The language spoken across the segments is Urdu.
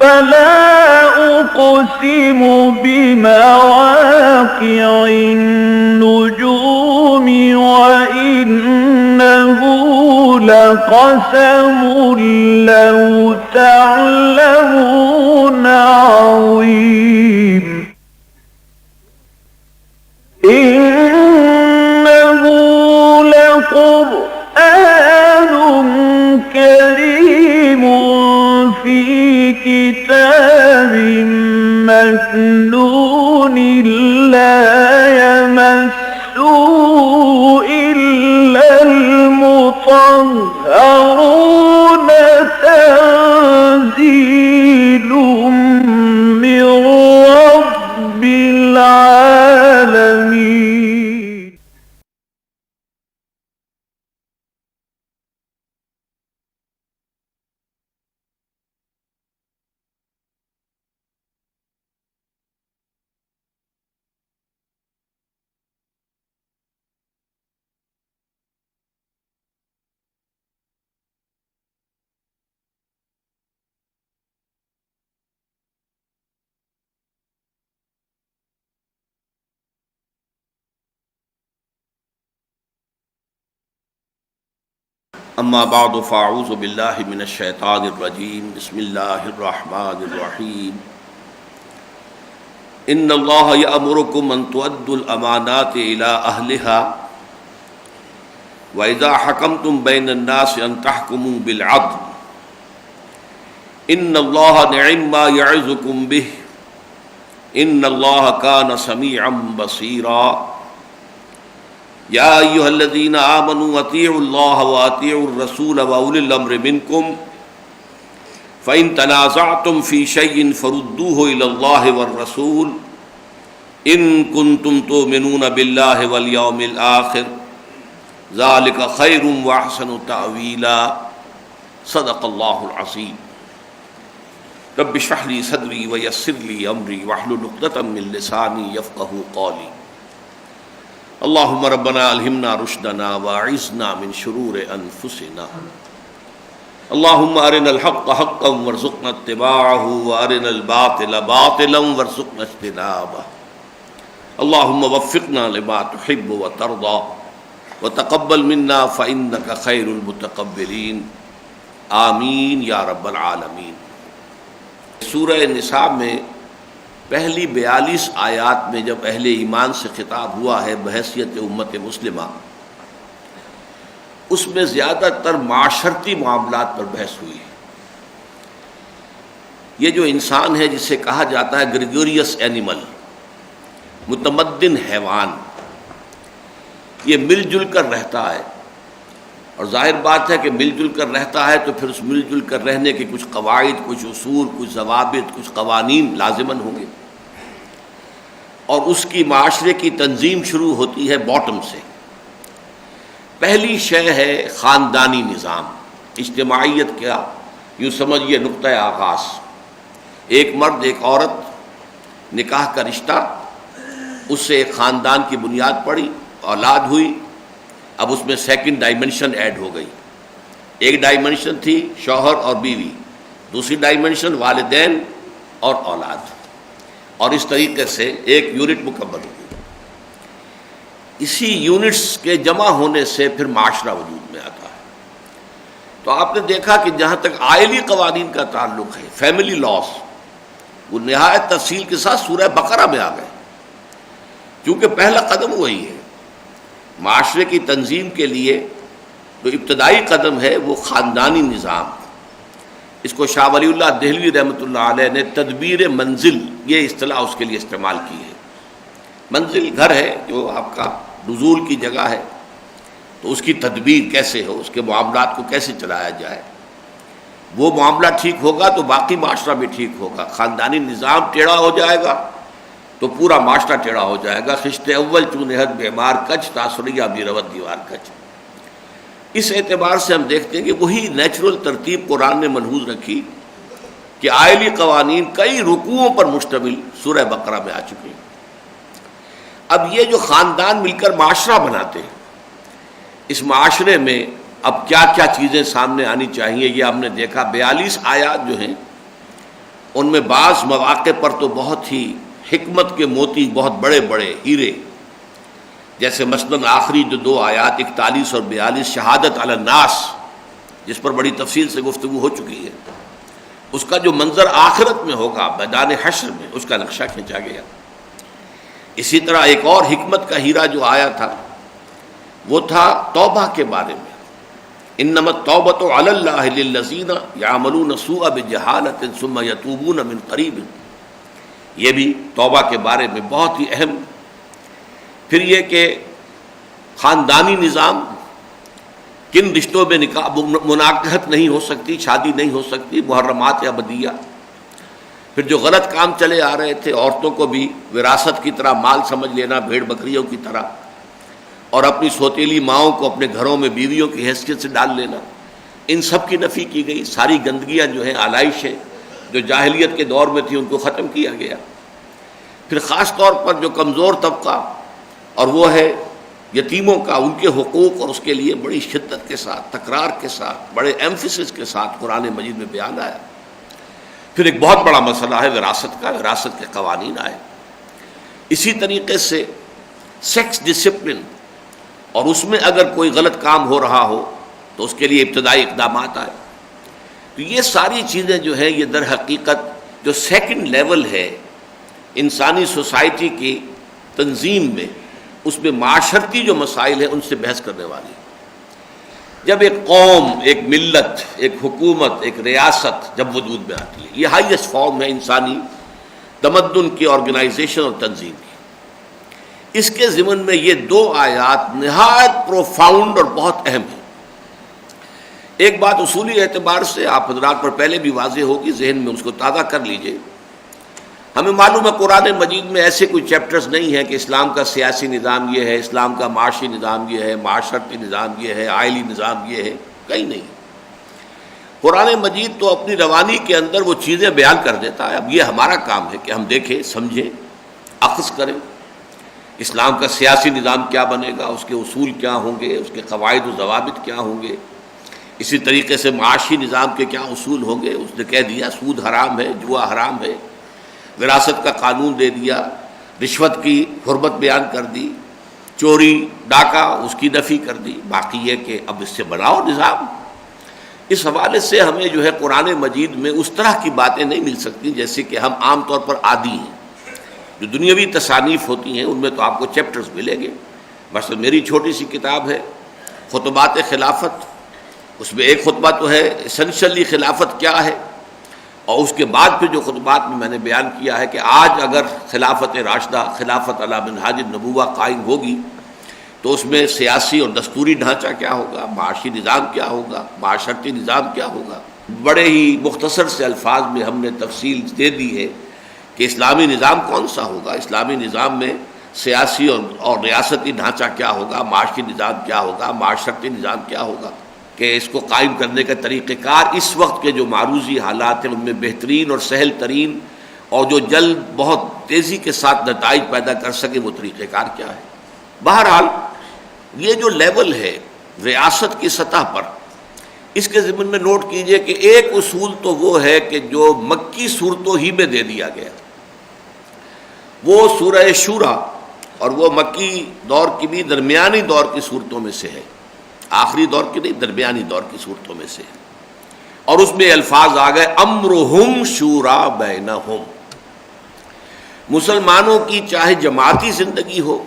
فلا أقسم بمواقع النجوم وإنه لقسم لو تعلمون عظيم إنه لقرآن كريم في كتاب مكنون لا يمسه إلا المطهرون تنزيل من رب العالمين. اما بعد فاعوذ باللہ من الشیطان الرجیم بسم اللہ الرحمن الرحیم ان اللہ یأمرکم ان تؤدوا الامانات الی اہلها واذا حکمتم بین الناس ان تحکموا بالعدل ان اللہ نعم ما یعظکم بہ ان اللہ کان سمیعا بصیرا یا ایھا الذین آمنوا اطیعوا اللہ واطیعوا الرسول واولی الامر منکم فإن تنازعتم فی شیء فردوہ الی اللہ والرسول ان کنتم تؤمنون باللہ والیوم الآخر ذلک خیر واحسن تأویلا صدق اللہ العظیم. رب اشرح لی صدری ویسر لی امری واحلل عقدۃ من لسانی یفقہوا قولی. اللہم ربنا الہمنا رشدنا واعذنا من شرور انفسنا. اللہم ارنا الحق حقا وارزقنا اتباعہ وارنا الباطل باطلا وارزقنا اجتنابہ. اللہم وفقنا لما تحب وترضى وتقبل منا فإنک خیر المتقبلین. آمین یا رب العالمین. سورہ نساء میں پہلی 42 آیات میں جب اہل ایمان سے خطاب ہوا ہے بحیثیت امت مسلمہ، اس میں زیادہ تر معاشرتی معاملات پر بحث ہوئی ہے. یہ جو انسان ہے جسے کہا جاتا ہے گریگوریس اینیمل، متمدن حیوان، یہ مل جل کر رہتا ہے، اور ظاہر بات ہے کہ مل جل کر رہتا ہے تو پھر اس مل جل کر رہنے کے کچھ قواعد، کچھ اصول، کچھ ضوابط، کچھ قوانین لازماً ہوں گے. اور اس کی معاشرے کی تنظیم شروع ہوتی ہے باٹم سے. پہلی شے ہے خاندانی نظام، اجتماعیت کا یوں سمجھیے نقطۂ آغاز. ایک مرد ایک عورت، نکاح کا رشتہ، اس سے ایک خاندان کی بنیاد پڑی، اولاد ہوئی. اب اس میں سیکنڈ ڈائمنشن ایڈ ہو گئی. ایک ڈائمنشن تھی شوہر اور بیوی، دوسری ڈائمنشن والدین اور اولاد، اور اس طریقے سے ایک یونٹ مکمل ہو گئی. اسی یونٹس کے جمع ہونے سے پھر معاشرہ وجود میں آتا ہے. تو آپ نے دیکھا کہ جہاں تک آئلی قوانین کا تعلق ہے، فیملی لاس، وہ نہایت تفصیل کے ساتھ سورہ بقرہ میں آ گئے، کیونکہ پہلا قدم وہی ہے. معاشرے کی تنظیم کے لیے جو ابتدائی قدم ہے وہ خاندانی نظام. اس کو شاہ ولی اللہ دہلوی رحمۃ اللہ علیہ نے تدبیر منزل، یہ اصطلاح اس کے لیے استعمال کی ہے. منزل گھر ہے جو آپ کا نزول کی جگہ ہے، تو اس کی تدبیر کیسے ہو، اس کے معاملات کو کیسے چلایا جائے. وہ معاملہ ٹھیک ہوگا تو باقی معاشرہ بھی ٹھیک ہوگا. خاندانی نظام ٹیڑھا ہو جائے گا تو پورا معاشرہ ٹیڑھا ہو جائے گا. خشت اول چونہت بیمار کچ تاثریہ بھی روت دیوار کچ. اس اعتبار سے ہم دیکھتے ہیں کہ وہی نیچرل ترتیب قرآن نے ملحوظ رکھی کہ آئلی قوانین کئی رکوعوں پر مشتمل سورہ بقرہ میں آ چکے ہیں. اب یہ جو خاندان مل کر معاشرہ بناتے ہیں، اس معاشرے میں اب کیا کیا چیزیں سامنے آنی چاہیے، یہ ہم نے دیکھا. 42 آیات جو ہیں ان میں بعض مواقع پر تو بہت ہی حکمت کے موتی، بہت بڑے بڑے ہیرے، جیسے مثلاً آخری جو 2 آیات 41 اور 42 شہادت علی الناس، جس پر بڑی تفصیل سے گفتگو ہو چکی ہے، اس کا جو منظر آخرت میں ہوگا میدان حشر میں، اس کا نقشہ کھینچا گیا۔ اسی طرح ایک اور حکمت کا ہیرا جو آیا تھا وہ تھا توبہ کے بارے میں، انما التوبۃ علی اللہ للذین یعملون السوء بجہالۃ ثم یتوبون من قریب، یہ بھی توبہ کے بارے میں بہت ہی اہم۔ پھر یہ کہ خاندانی نظام، کن رشتوں میں نکاح مناکحت نہیں ہو سکتی، شادی نہیں ہو سکتی، محرمات ابدیہ۔ پھر جو غلط کام چلے آ رہے تھے، عورتوں کو بھی وراثت کی طرح مال سمجھ لینا، بھیڑ بکریوں کی طرح، اور اپنی سوتیلی ماؤں کو اپنے گھروں میں بیویوں کی حیثیت سے ڈال لینا، ان سب کی نفی کی گئی۔ ساری گندگیاں جو ہیں، آلائشیں جو جاہلیت کے دور میں تھی، ان کو ختم کیا گیا۔ پھر خاص طور پر جو کمزور طبقہ اور وہ ہے یتیموں کا، ان کے حقوق، اور اس کے لیے بڑی شدت کے ساتھ، تکرار کے ساتھ، بڑے ایمفیسس کے ساتھ قرآن مجید میں بیان آیا۔ پھر ایک بہت بڑا مسئلہ ہے وراثت کا، وراثت کے قوانین آئے۔ اسی طریقے سے سیکس ڈسپلن، اور اس میں اگر کوئی غلط کام ہو رہا ہو تو اس کے لیے ابتدائی اقدامات آئے۔ تو یہ ساری چیزیں جو ہیں، یہ در حقیقت جو سیکنڈ لیول ہے انسانی سوسائٹی کی تنظیم میں، اس میں معاشرتی جو مسائل ہیں ان سے بحث کرنے والی۔ جب ایک قوم، ایک ملت، ایک حکومت، ایک ریاست جب وجود میں آتی ہے، یہ ہائیسٹ فارم ہے انسانی تمدن کی، آرگنائزیشن اور تنظیم کی۔ اس کے ضمن میں یہ 2 آیات نہایت پروفاؤنڈ اور بہت اہم ہیں۔ ایک بات اصولی اعتبار سے آپ حضرات پر پہلے بھی واضح ہوگی، ذہن میں اس کو تازہ کر لیجئے۔ ہمیں معلوم ہے قرآن مجید میں ایسے کوئی چیپٹرز نہیں ہیں کہ اسلام کا سیاسی نظام یہ ہے، اسلام کا معاشی نظام یہ ہے، معاشرتی نظام یہ ہے، آئلی نظام یہ ہے، کہیں نہیں۔ قرآن مجید تو اپنی روانی کے اندر وہ چیزیں بیان کر دیتا ہے۔ اب یہ ہمارا کام ہے کہ ہم دیکھیں، سمجھیں، اخذ کریں۔ اسلام کا سیاسی نظام کیا بنے گا، اس کے اصول کیا ہوں گے، اس کے قواعد و ضوابط کیا ہوں گے، اسی طریقے سے معاشی نظام کے کیا اصول ہوں گے۔ اس نے کہہ دیا سود حرام ہے، جوا حرام ہے، وراثت کا قانون دے دیا، رشوت کی حرمت بیان کر دی، چوری ڈاکہ اس کی نفی کر دی۔ باقی یہ کہ اب اس سے بناؤ نظام۔ اس حوالے سے ہمیں جو ہے قرآن مجید میں اس طرح کی باتیں نہیں مل سکتی جیسے کہ ہم عام طور پر عادی ہیں۔ جو دنیاوی تصانیف ہوتی ہیں ان میں تو آپ کو چیپٹرز ملیں گے۔ مثلا میری چھوٹی سی کتاب ہے خطبات خلافت، اس میں ایک خطبہ تو ہے اسینشلی خلافت کیا ہے، اور اس کے بعد پھر جو خطبات میں نے بیان کیا ہے کہ آج اگر خلافت راشدہ، خلافت علی منہاج النبوہ قائم ہوگی تو اس میں سیاسی اور دستوری ڈھانچہ کیا ہوگا، معاشی نظام کیا ہوگا، معاشرتی نظام کیا ہوگا۔ بڑے ہی مختصر سے الفاظ میں ہم نے تفصیل دے دی ہے کہ اسلامی نظام کون سا ہوگا، اسلامی نظام میں سیاسی اور ریاستی ڈھانچہ کیا ہوگا، معاشی نظام کیا ہوگا، معاشرتی نظام کیا ہوگا، کہ اس کو قائم کرنے کا طریقہ کار، اس وقت کے جو معروضی حالات ہیں ان میں بہترین اور سہل ترین اور جو جلد بہت تیزی کے ساتھ نتائج پیدا کر سکے وہ طریقہ کار کیا ہے۔ بہرحال یہ جو لیول ہے ریاست کی سطح پر، اس کے ضمن میں نوٹ کیجئے کہ ایک اصول تو وہ ہے کہ جو مکی صورتوں ہی میں دے دیا گیا، وہ سورہ شورا، اور وہ مکی دور کی بھی درمیانی دور کی صورتوں میں سے ہے، آخری دور کی نہیں، درمیانی دور کی صورتوں میں سے ہے۔ اور اس میں الفاظ آ گئے امرہم شورا بینہم۔ مسلمانوں کی چاہے جماعتی زندگی ہو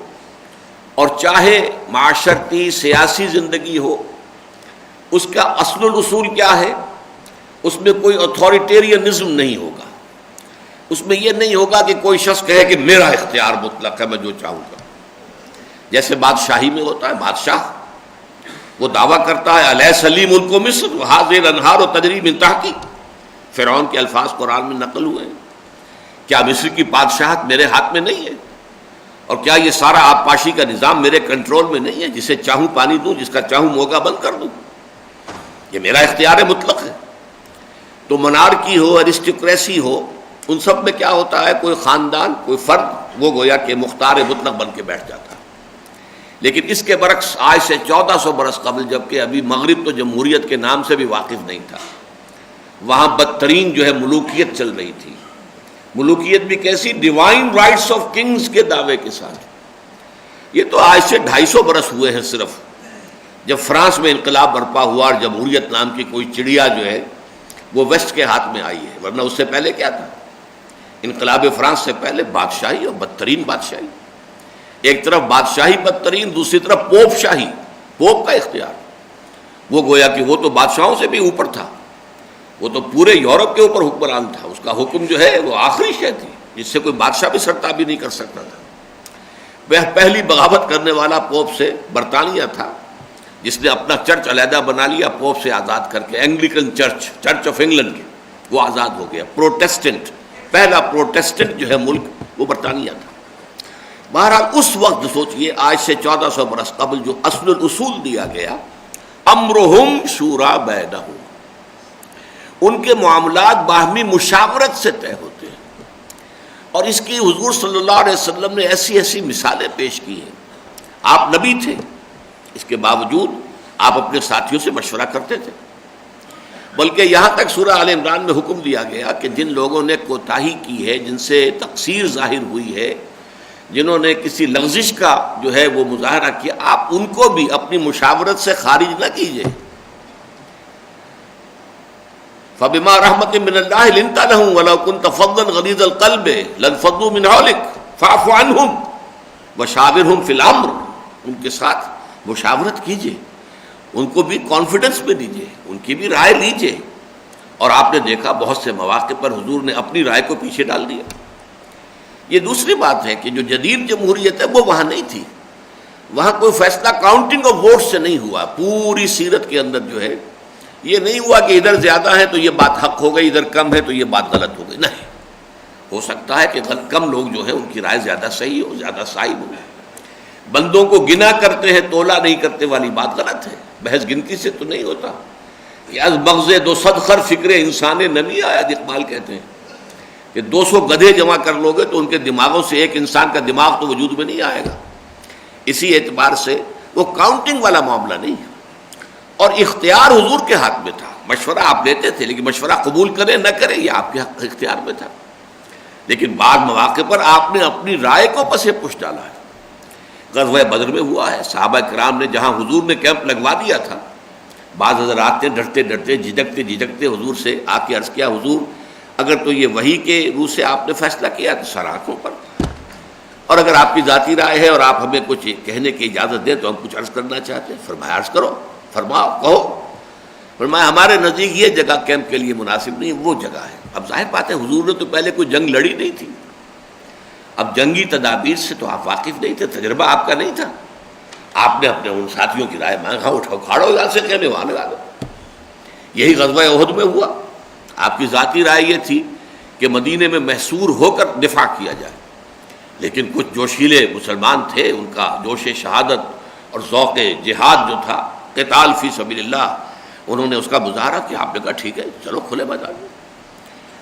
اور چاہے معاشرتی سیاسی زندگی ہو، اس کا اصل الاصول کیا ہے؟ اس میں کوئی اتھارٹیرینزم نہیں ہوگا، اس میں یہ نہیں ہوگا کہ کوئی شخص کہے کہ میرا اختیار مطلق ہے، میں جو چاہوں گا۔ جیسے بادشاہی میں ہوتا ہے، بادشاہ وہ دعویٰ کرتا ہے الیس لی ملک مصر وہذہ الانہار تجری من تحتی، فرعون کے الفاظ قرآن میں نقل ہوئے ہیں، کیا مصر کی بادشاہت میرے ہاتھ میں نہیں ہے؟ اور کیا یہ سارا آبپاشی کا نظام میرے کنٹرول میں نہیں ہے؟ جسے چاہوں پانی دوں، جس کا چاہوں موگا بند کر دوں، یہ میرا اختیار مطلق ہے۔ تو منارکی ہو، ایرسٹوکریسی ہو، ان سب میں کیا ہوتا ہے، کوئی خاندان، کوئی فرد، وہ گویا کہ مختار مطلق بن کے بیٹھ جاتا ہے۔ لیکن اس کے برعکس آج سے 1400 برس قبل، جبکہ ابھی مغرب تو جمہوریت کے نام سے بھی واقف نہیں تھا، وہاں بدترین جو ہے ملوکیت چل رہی تھی. ملوکیت بھی کیسی؟ ڈیوائن رائٹس آف کنگز کے دعوے کے ساتھ. یہ تو آج سے 250 برس ہوئے ہیں صرف، جب فرانس میں انقلاب برپا ہوا اور جمہوریت نام کی کوئی چڑیا جو ہے وہ ویسٹ کے ہاتھ میں آئی ہے. ورنہ اس سے پہلے کیا تھا؟ انقلاب فرانس سے پہلے بادشاہی اور بدترین بادشاہی. ایک طرف بادشاہی بدترین، دوسری طرف پوپ شاہی، پوپ کا اختیار. وہ گویا کہ وہ تو بادشاہوں سے بھی اوپر تھا، وہ تو پورے یورپ کے اوپر حکمران تھا. اس کا حکم جو ہے وہ آخری شے تھی جس سے کوئی بادشاہ بھی سرتابی نہیں کر سکتا تھا. وہ پہلی بغاوت کرنے والا پوپ سے برطانیہ تھا، جس نے اپنا چرچ علیحدہ بنا لیا پوپ سے آزاد کر کے. Anglican church, church of England کے، وہ آزاد ہو گیا. پروٹیسٹنٹ، پہلا پروٹیسٹنٹ جو ہے ملک وہ برطانیہ تھا. بہرحال اس وقت سوچئے آج سے 1400 برس قبل جو اصل الاصول دیا گیا، امرہم شورا بینہم، ان کے معاملات باہمی مشاورت سے طے ہوتے ہیں. اور اس کی حضور صلی اللہ علیہ وسلم نے ایسی ایسی مثالیں پیش کی ہیں. آپ نبی تھے، اس کے باوجود آپ اپنے ساتھیوں سے مشورہ کرتے تھے. بلکہ یہاں تک سورہ آل عمران میں حکم دیا گیا کہ جن لوگوں نے کوتاہی کی ہے، جن سے تقصیر ظاہر ہوئی ہے، جنہوں نے کسی لغزش کا جو ہے وہ مظاہرہ کیا، آپ ان کو بھی اپنی مشاورت سے خارج نہ کیجیے. فَبِمَا رَحْمَةٍ مِّنَ اللَّهِ لِنتَ لَهُمْ وَلَوْ كُنتَ فَظًّا غَلِيظَ الْقَلْبِ لَانفَضُّوا مِنْ حَوْلِكَ فَاعْفُ عَنْهُمْ وَشَاوِرْهُمْ فِي الْأَمْرِ، ان کے ساتھ مشاورت کیجیے، ان کو بھی کانفیڈنس میں دیجیے، ان کی بھی رائے لیجیے. اور آپ نے دیکھا بہت سے مواقع پر حضور نے اپنی رائے کو پیچھے ڈال دیا. یہ دوسری بات ہے کہ جو جدید جمہوریت ہے وہ وہاں نہیں تھی. وہاں کوئی فیصلہ کاؤنٹنگ آف ووٹ سے نہیں ہوا. پوری سیرت کے اندر جو ہے یہ نہیں ہوا کہ ادھر زیادہ ہے تو یہ بات حق ہو گئی، ادھر کم ہے تو یہ بات غلط ہو گئی. نہیں، ہو سکتا ہے کہ کم لوگ جو ہیں ان کی رائے زیادہ صحیح ہو، زیادہ صائب ہو. بندوں کو گنا کرتے ہیں، تولا نہیں کرتے والی بات غلط ہے. بحث گنتی سے تو نہیں ہوتا. کہ از مغز دو صد خر فکر انسان نمی آیا، اقبال کہتے ہیں کہ 200 گدھے جمع کر لو گے تو ان کے دماغوں سے ایک انسان کا دماغ تو وجود میں نہیں آئے گا. اسی اعتبار سے وہ کاؤنٹنگ والا معاملہ نہیں ہے. اور اختیار حضور کے ہاتھ میں تھا. مشورہ آپ لیتے تھے، لیکن مشورہ قبول کریں نہ کریں یہ آپ کے اختیار میں تھا. لیکن بعض مواقع پر آپ نے اپنی رائے کو پس پش ڈالا ہے. غزوہ بدر میں ہوا ہے، صحابہ کرام نے جہاں حضور نے کیمپ لگوا دیا تھا، بعض حضرات نے ڈرتے ڈرتے جھجکتے حضور سے آ کے عرض کیا، حضور اگر تو یہ وحی کے روح سے آپ نے فیصلہ کیا تو سر آنکھوں پر، اور اگر آپ کی ذاتی رائے ہے اور آپ ہمیں کچھ کہنے کی اجازت دیں تو ہم کچھ عرض کرنا چاہتے ہیں. فرمایا عرض کرو، فرماؤ، کہو. فرمایا ہمارے نزدیک یہ جگہ کیمپ کے لیے مناسب نہیں، وہ جگہ ہے. اب ظاہر بات ہے حضور نے تو پہلے کوئی جنگ لڑی نہیں تھی. اب جنگی تدابیر سے تو آپ واقف نہیں تھے، تجربہ آپ کا نہیں تھا. آپ نے اپنے ان ساتھیوں کی رائے مانگا، اٹھاؤ کھاڑو یہاں سے کہنے وہاں لگا دو. یہی غزوہ احد میں ہوا. آپ کی ذاتی رائے یہ تھی کہ مدینے میں محصور ہو کر دفاع کیا جائے، لیکن کچھ جوشیلے مسلمان تھے، ان کا جوش شہادت اور ذوق جہاد جو تھا، قتال فی سبیل اللہ، انہوں نے اس کا مظاہرہ کیا. آپ نے کہا ٹھیک ہے چلو کھلے میدان میں.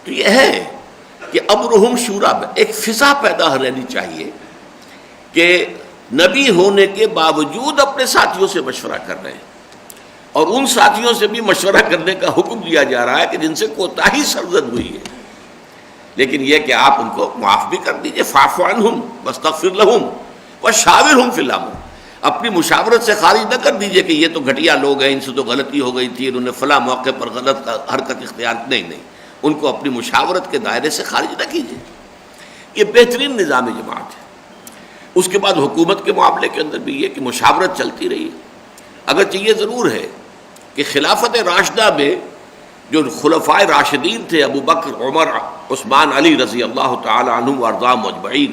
تو یہ ہے کہ امرہم شورا، ایک فضا پیدا رہنی چاہیے کہ نبی ہونے کے باوجود اپنے ساتھیوں سے مشورہ کر رہے ہیں، اور ان ساتھیوں سے بھی مشورہ کرنے کا حکم دیا جا رہا ہے کہ جن سے کوتاہی سرزد ہوئی ہے. لیکن یہ کہ آپ ان کو معاف بھی کر دیجئے. فاعف عنہم واستغفر لہم وشاورہم فی الامر. اپنی مشاورت سے خارج نہ کر دیجئے کہ یہ تو گھٹیا لوگ ہیں، ان سے تو غلطی ہو گئی تھی، انہوں نے فلاں موقع پر غلط حرکت اختیار. نہیں، ان کو اپنی مشاورت کے دائرے سے خارج نہ کیجیے. یہ بہترین نظام جماعت ہے. اس کے بعد حکومت کے معاملے کے اندر بھی یہ کہ مشاورت چلتی رہی ہے. اگرچہ یہ ضرور ہے کہ خلافت راشدہ میں جو خلفائے راشدین تھے، ابو بکر، عمر، عثمان، علی رضی اللہ تعالی عنہم وارضاہم اجمعین،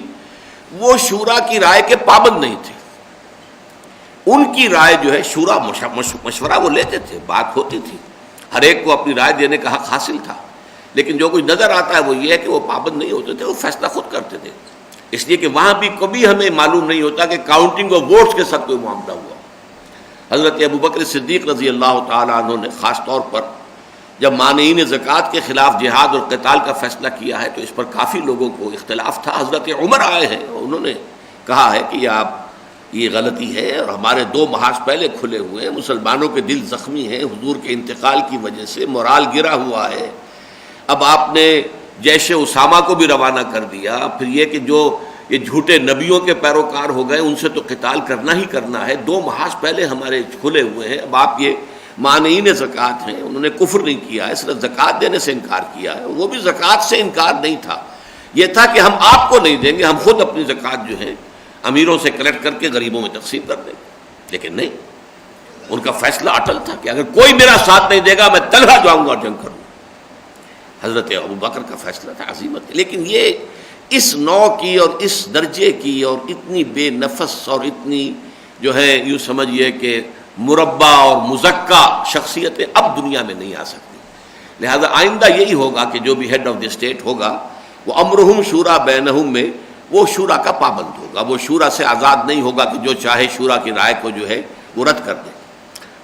وہ شورا کی رائے کے پابند نہیں تھے. ان کی رائے جو ہے شورا مشورہ وہ لیتے تھے، بات ہوتی تھی، ہر ایک کو اپنی رائے دینے کا حق حاصل تھا. لیکن جو کچھ نظر آتا ہے وہ یہ ہے کہ وہ پابند نہیں ہوتے تھے، وہ فیصلہ خود کرتے تھے. اس لیے کہ وہاں بھی کبھی ہمیں معلوم نہیں ہوتا کہ کاؤنٹنگ آف ووٹس کے ساتھ کوئی معاملہ ہوا. حضرت ابو بکر صدیق رضی اللہ تعالیٰ عنہ نے خاص طور پر جب مانعین زکوٰۃ کے خلاف جہاد اور قتال کا فیصلہ کیا ہے تو اس پر کافی لوگوں کو اختلاف تھا. حضرت عمر آئے ہیں، انہوں نے کہا ہے کہ یہ آپ یہ غلطی ہے، اور ہمارے دو محاذ پہلے کھلے ہوئے ہیں، مسلمانوں کے دل زخمی ہیں حضور کے انتقال کی وجہ سے، مورال گرا ہوا ہے۔ اب آپ نے جیش اسامہ کو بھی روانہ کر دیا، پھر یہ کہ جو یہ جھوٹے نبیوں کے پیروکار ہو گئے ان سے تو قتال کرنا ہی کرنا ہے۔ دو محاذ پہلے ہمارے کھلے ہوئے ہیں۔ اب آپ یہ مانعین زکوٰۃ ہیں، انہوں نے کفر نہیں کیا ہے، صرف زکوٰۃ دینے سے انکار کیا ہے۔ وہ بھی زکوٰۃ سے انکار نہیں تھا، یہ تھا کہ ہم آپ کو نہیں دیں گے، ہم خود اپنی زکوٰۃ جو ہے امیروں سے کلیکٹ کر کے غریبوں میں تقسیم کر دیں گے۔ لیکن نہیں، ان کا فیصلہ اٹل تھا کہ اگر کوئی میرا ساتھ نہیں دے گا میں تنہا جاؤں گا اور جنگ کروں گا۔ حضرت ابوبکر کا فیصلہ تھا عزیمت۔ لیکن یہ اس نوع کی اور اس درجے کی اور اتنی بے نفس اور اتنی جو ہے یوں سمجھیے کہ مربع اور مزکہ شخصیتیں اب دنیا میں نہیں آ سکتی۔ لہذا آئندہ یہی ہوگا کہ جو بھی ہیڈ آف دی اسٹیٹ ہوگا وہ امرہم شورا بینہم میں وہ شورا کا پابند ہوگا، وہ شورا سے آزاد نہیں ہوگا کہ جو چاہے شورا کی رائے کو جو ہے وہ رد کر دے۔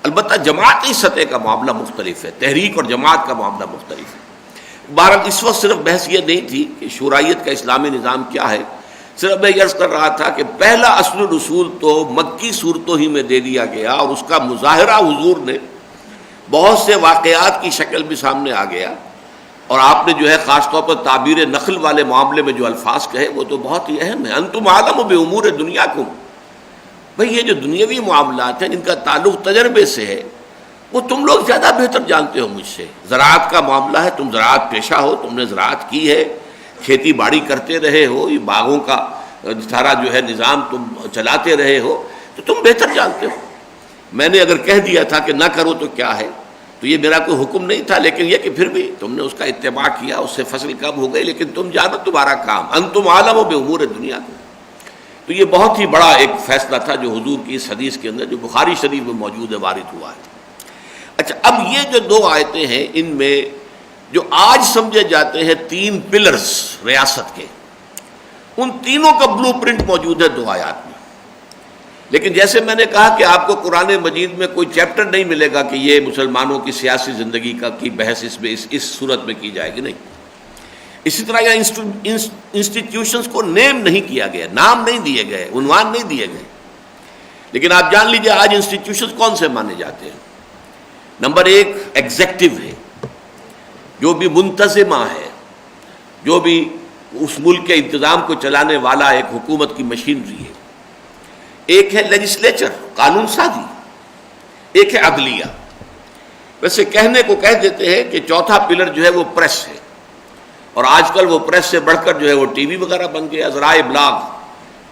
البتہ جماعتی سطح کا معاملہ مختلف ہے، تحریک اور جماعت کا معاملہ مختلف ہے۔ بہرحال اس وقت صرف بحث یہ نہیں تھی کہ شورائیت کا اسلامی نظام کیا ہے، صرف میں عرض کر رہا تھا کہ پہلا اصل رسول تو مکی صورتوں ہی میں دے دیا گیا، اور اس کا مظاہرہ حضور نے بہت سے واقعات کی شکل بھی سامنے آ گیا، اور آپ نے جو ہے خاص طور پر تعبیر نخل والے معاملے میں جو الفاظ کہے وہ تو بہت ہی اہم ہے۔ انتم عالم بامور دنیاکم، بھئی یہ جو دنیاوی معاملات ہیں جن کا تعلق تجربے سے ہے وہ تم لوگ زیادہ بہتر جانتے ہو مجھ سے۔ زراعت کا معاملہ ہے، تم زراعت پیشہ ہو، تم نے زراعت کی ہے، کھیتی باڑی کرتے رہے ہو، یہ باغوں کا سارا جو ہے نظام تم چلاتے رہے ہو، تو تم بہتر جانتے ہو۔ میں نے اگر کہہ دیا تھا کہ نہ کرو تو کیا ہے، تو یہ میرا کوئی حکم نہیں تھا، لیکن یہ کہ پھر بھی تم نے اس کا اتباع کیا، اس سے فصل کم ہو گئی، لیکن تم جانو تمہارا کام، انتم عالم بامور دنیا کو۔ تو یہ بہت ہی بڑا ایک فیصلہ تھا جو حضور کی اس حدیث کے اندر جو بخاری شریف میں موجود ہے وارد ہوا ہے۔ اچھا، اب یہ جو دو آیتیں ہیں ان میں جو آج سمجھے جاتے ہیں تین پلرز ریاست کے، ان تینوں کا بلو پرنٹ موجود ہے دو آیات میں۔ لیکن جیسے میں نے کہا کہ آپ کو قرآن مجید میں کوئی چیپٹر نہیں ملے گا کہ یہ مسلمانوں کی سیاسی زندگی کی بحث اس صورت میں کی جائے گی، نہیں۔ اسی طرح یہاں انسٹیٹیوشنز کو نیم نہیں کیا گیا، نام نہیں دیے گئے، عنوان نہیں دیے گئے۔ لیکن آپ جان لیجئے آج انسٹیٹیوشنز کون سے مانے جاتے ہیں۔ نمبر ایک ایگزیکٹو ہے، جو بھی منتظمہ ہے، جو بھی اس ملک کے انتظام کو چلانے والا ایک حکومت کی مشینری ہے۔ ایک ہے لیجسلیچر، قانون سازی، ایک ہے عدلیہ۔ ویسے کہنے کو کہہ دیتے ہیں کہ چوتھا پلر جو ہے وہ پریس ہے، اور آج کل وہ پریس سے بڑھ کر جو ہے وہ ٹی وی وغیرہ بن گیا، ذرائع ابلاغ،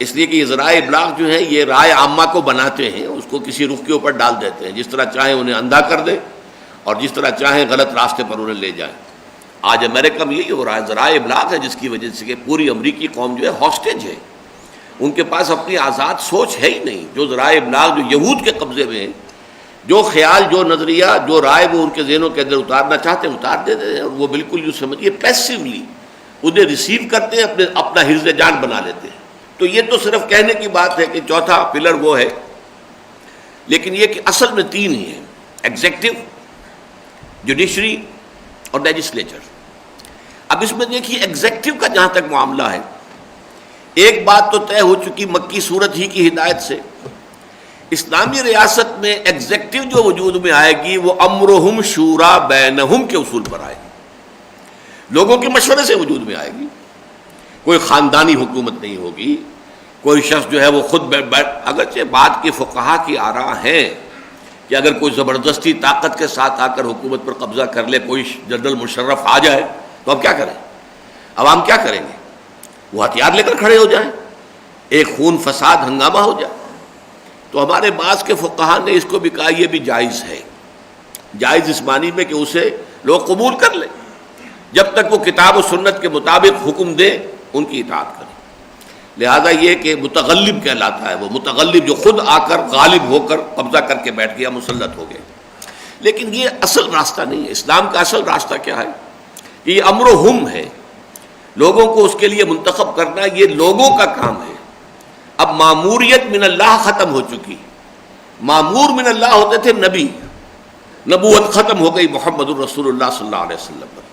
اس لیے کہ یہ ذرائع ابلاغ جو ہے یہ رائے عامہ کو بناتے ہیں، اس کو کسی رخ کے اوپر ڈال دیتے ہیں، جس طرح چاہیں انہیں اندھا کر دیں اور جس طرح چاہیں غلط راستے پر انہیں لے جائیں۔ آج امریکہ میں یہی ہو رہا ہے، ذرائع ابلاغ ہے جس کی وجہ سے کہ پوری امریکی قوم جو ہے ہاسٹیج ہے، ان کے پاس اپنی آزاد سوچ ہے ہی نہیں۔ جو ذرائع ابلاغ جو یہود کے قبضے میں ہیں، جو خیال، جو نظریہ، جو رائے وہ ان کے ذہنوں کے اندر اتارنا چاہتے ہیں اتار دیتے ہیں، اور وہ بالکل یوں سمجھیے پیسیولی انہیں ریسیو کرتے ہیں، اپنا حرز جان بنا لیتے ہیں۔ تو یہ تو صرف کہنے کی بات ہے کہ چوتھا پلر وہ ہے، لیکن یہ کہ اصل میں تین ہی ہیں، ایگزیکٹو، جوڈیشری اور لیجسلیچر۔ اب اس میں دیکھیے ایگزیکٹو کا جہاں تک معاملہ ہے، ایک بات تو طے ہو چکی مکی صورت ہی کی ہدایت سے، اسلامی ریاست میں ایگزیکٹو جو وجود میں آئے گی وہ امرہم شورا بینہم کے اصول پر آئے گی، لوگوں کے مشورے سے وجود میں آئے گی۔ کوئی خاندانی حکومت نہیں ہوگی، کوئی شخص جو ہے وہ خود اگرچہ بعد کے فقہا کی آراء ہیں کہ اگر کوئی زبردستی طاقت کے ساتھ آ کر حکومت پر قبضہ کر لے، کوئی جنرل مشرف آ جائے تو اب کیا کریں، عوام کیا کریں گے؟ وہ ہتھیار لے کر کھڑے ہو جائیں، ایک خون فساد ہنگامہ ہو جائے۔ تو ہمارے بعض کے فقہا نے اس کو بھی کہا یہ بھی جائز ہے، جائز اس معنی میں کہ اسے لوگ قبول کر لیں، جب تک وہ کتاب و سنت کے مطابق حکم دے ان کی اطاعت کریں۔ لہذا یہ کہ متغلب کہلاتا ہے، وہ متغلب جو خود آ کر غالب ہو کر قبضہ کر کے بیٹھ گیا، مسلط ہو گئے۔ لیکن یہ اصل راستہ نہیں ہے۔ اسلام کا اصل راستہ کیا ہے؟ یہ امر و ہم ہے، لوگوں کو اس کے لیے منتخب کرنا، یہ لوگوں کا کام ہے۔ اب ماموریت من اللہ ختم ہو چکی، مامور من اللہ ہوتے تھے نبی، نبوت ختم ہو گئی محمد الرسول اللہ صلی اللہ علیہ وسلم پر۔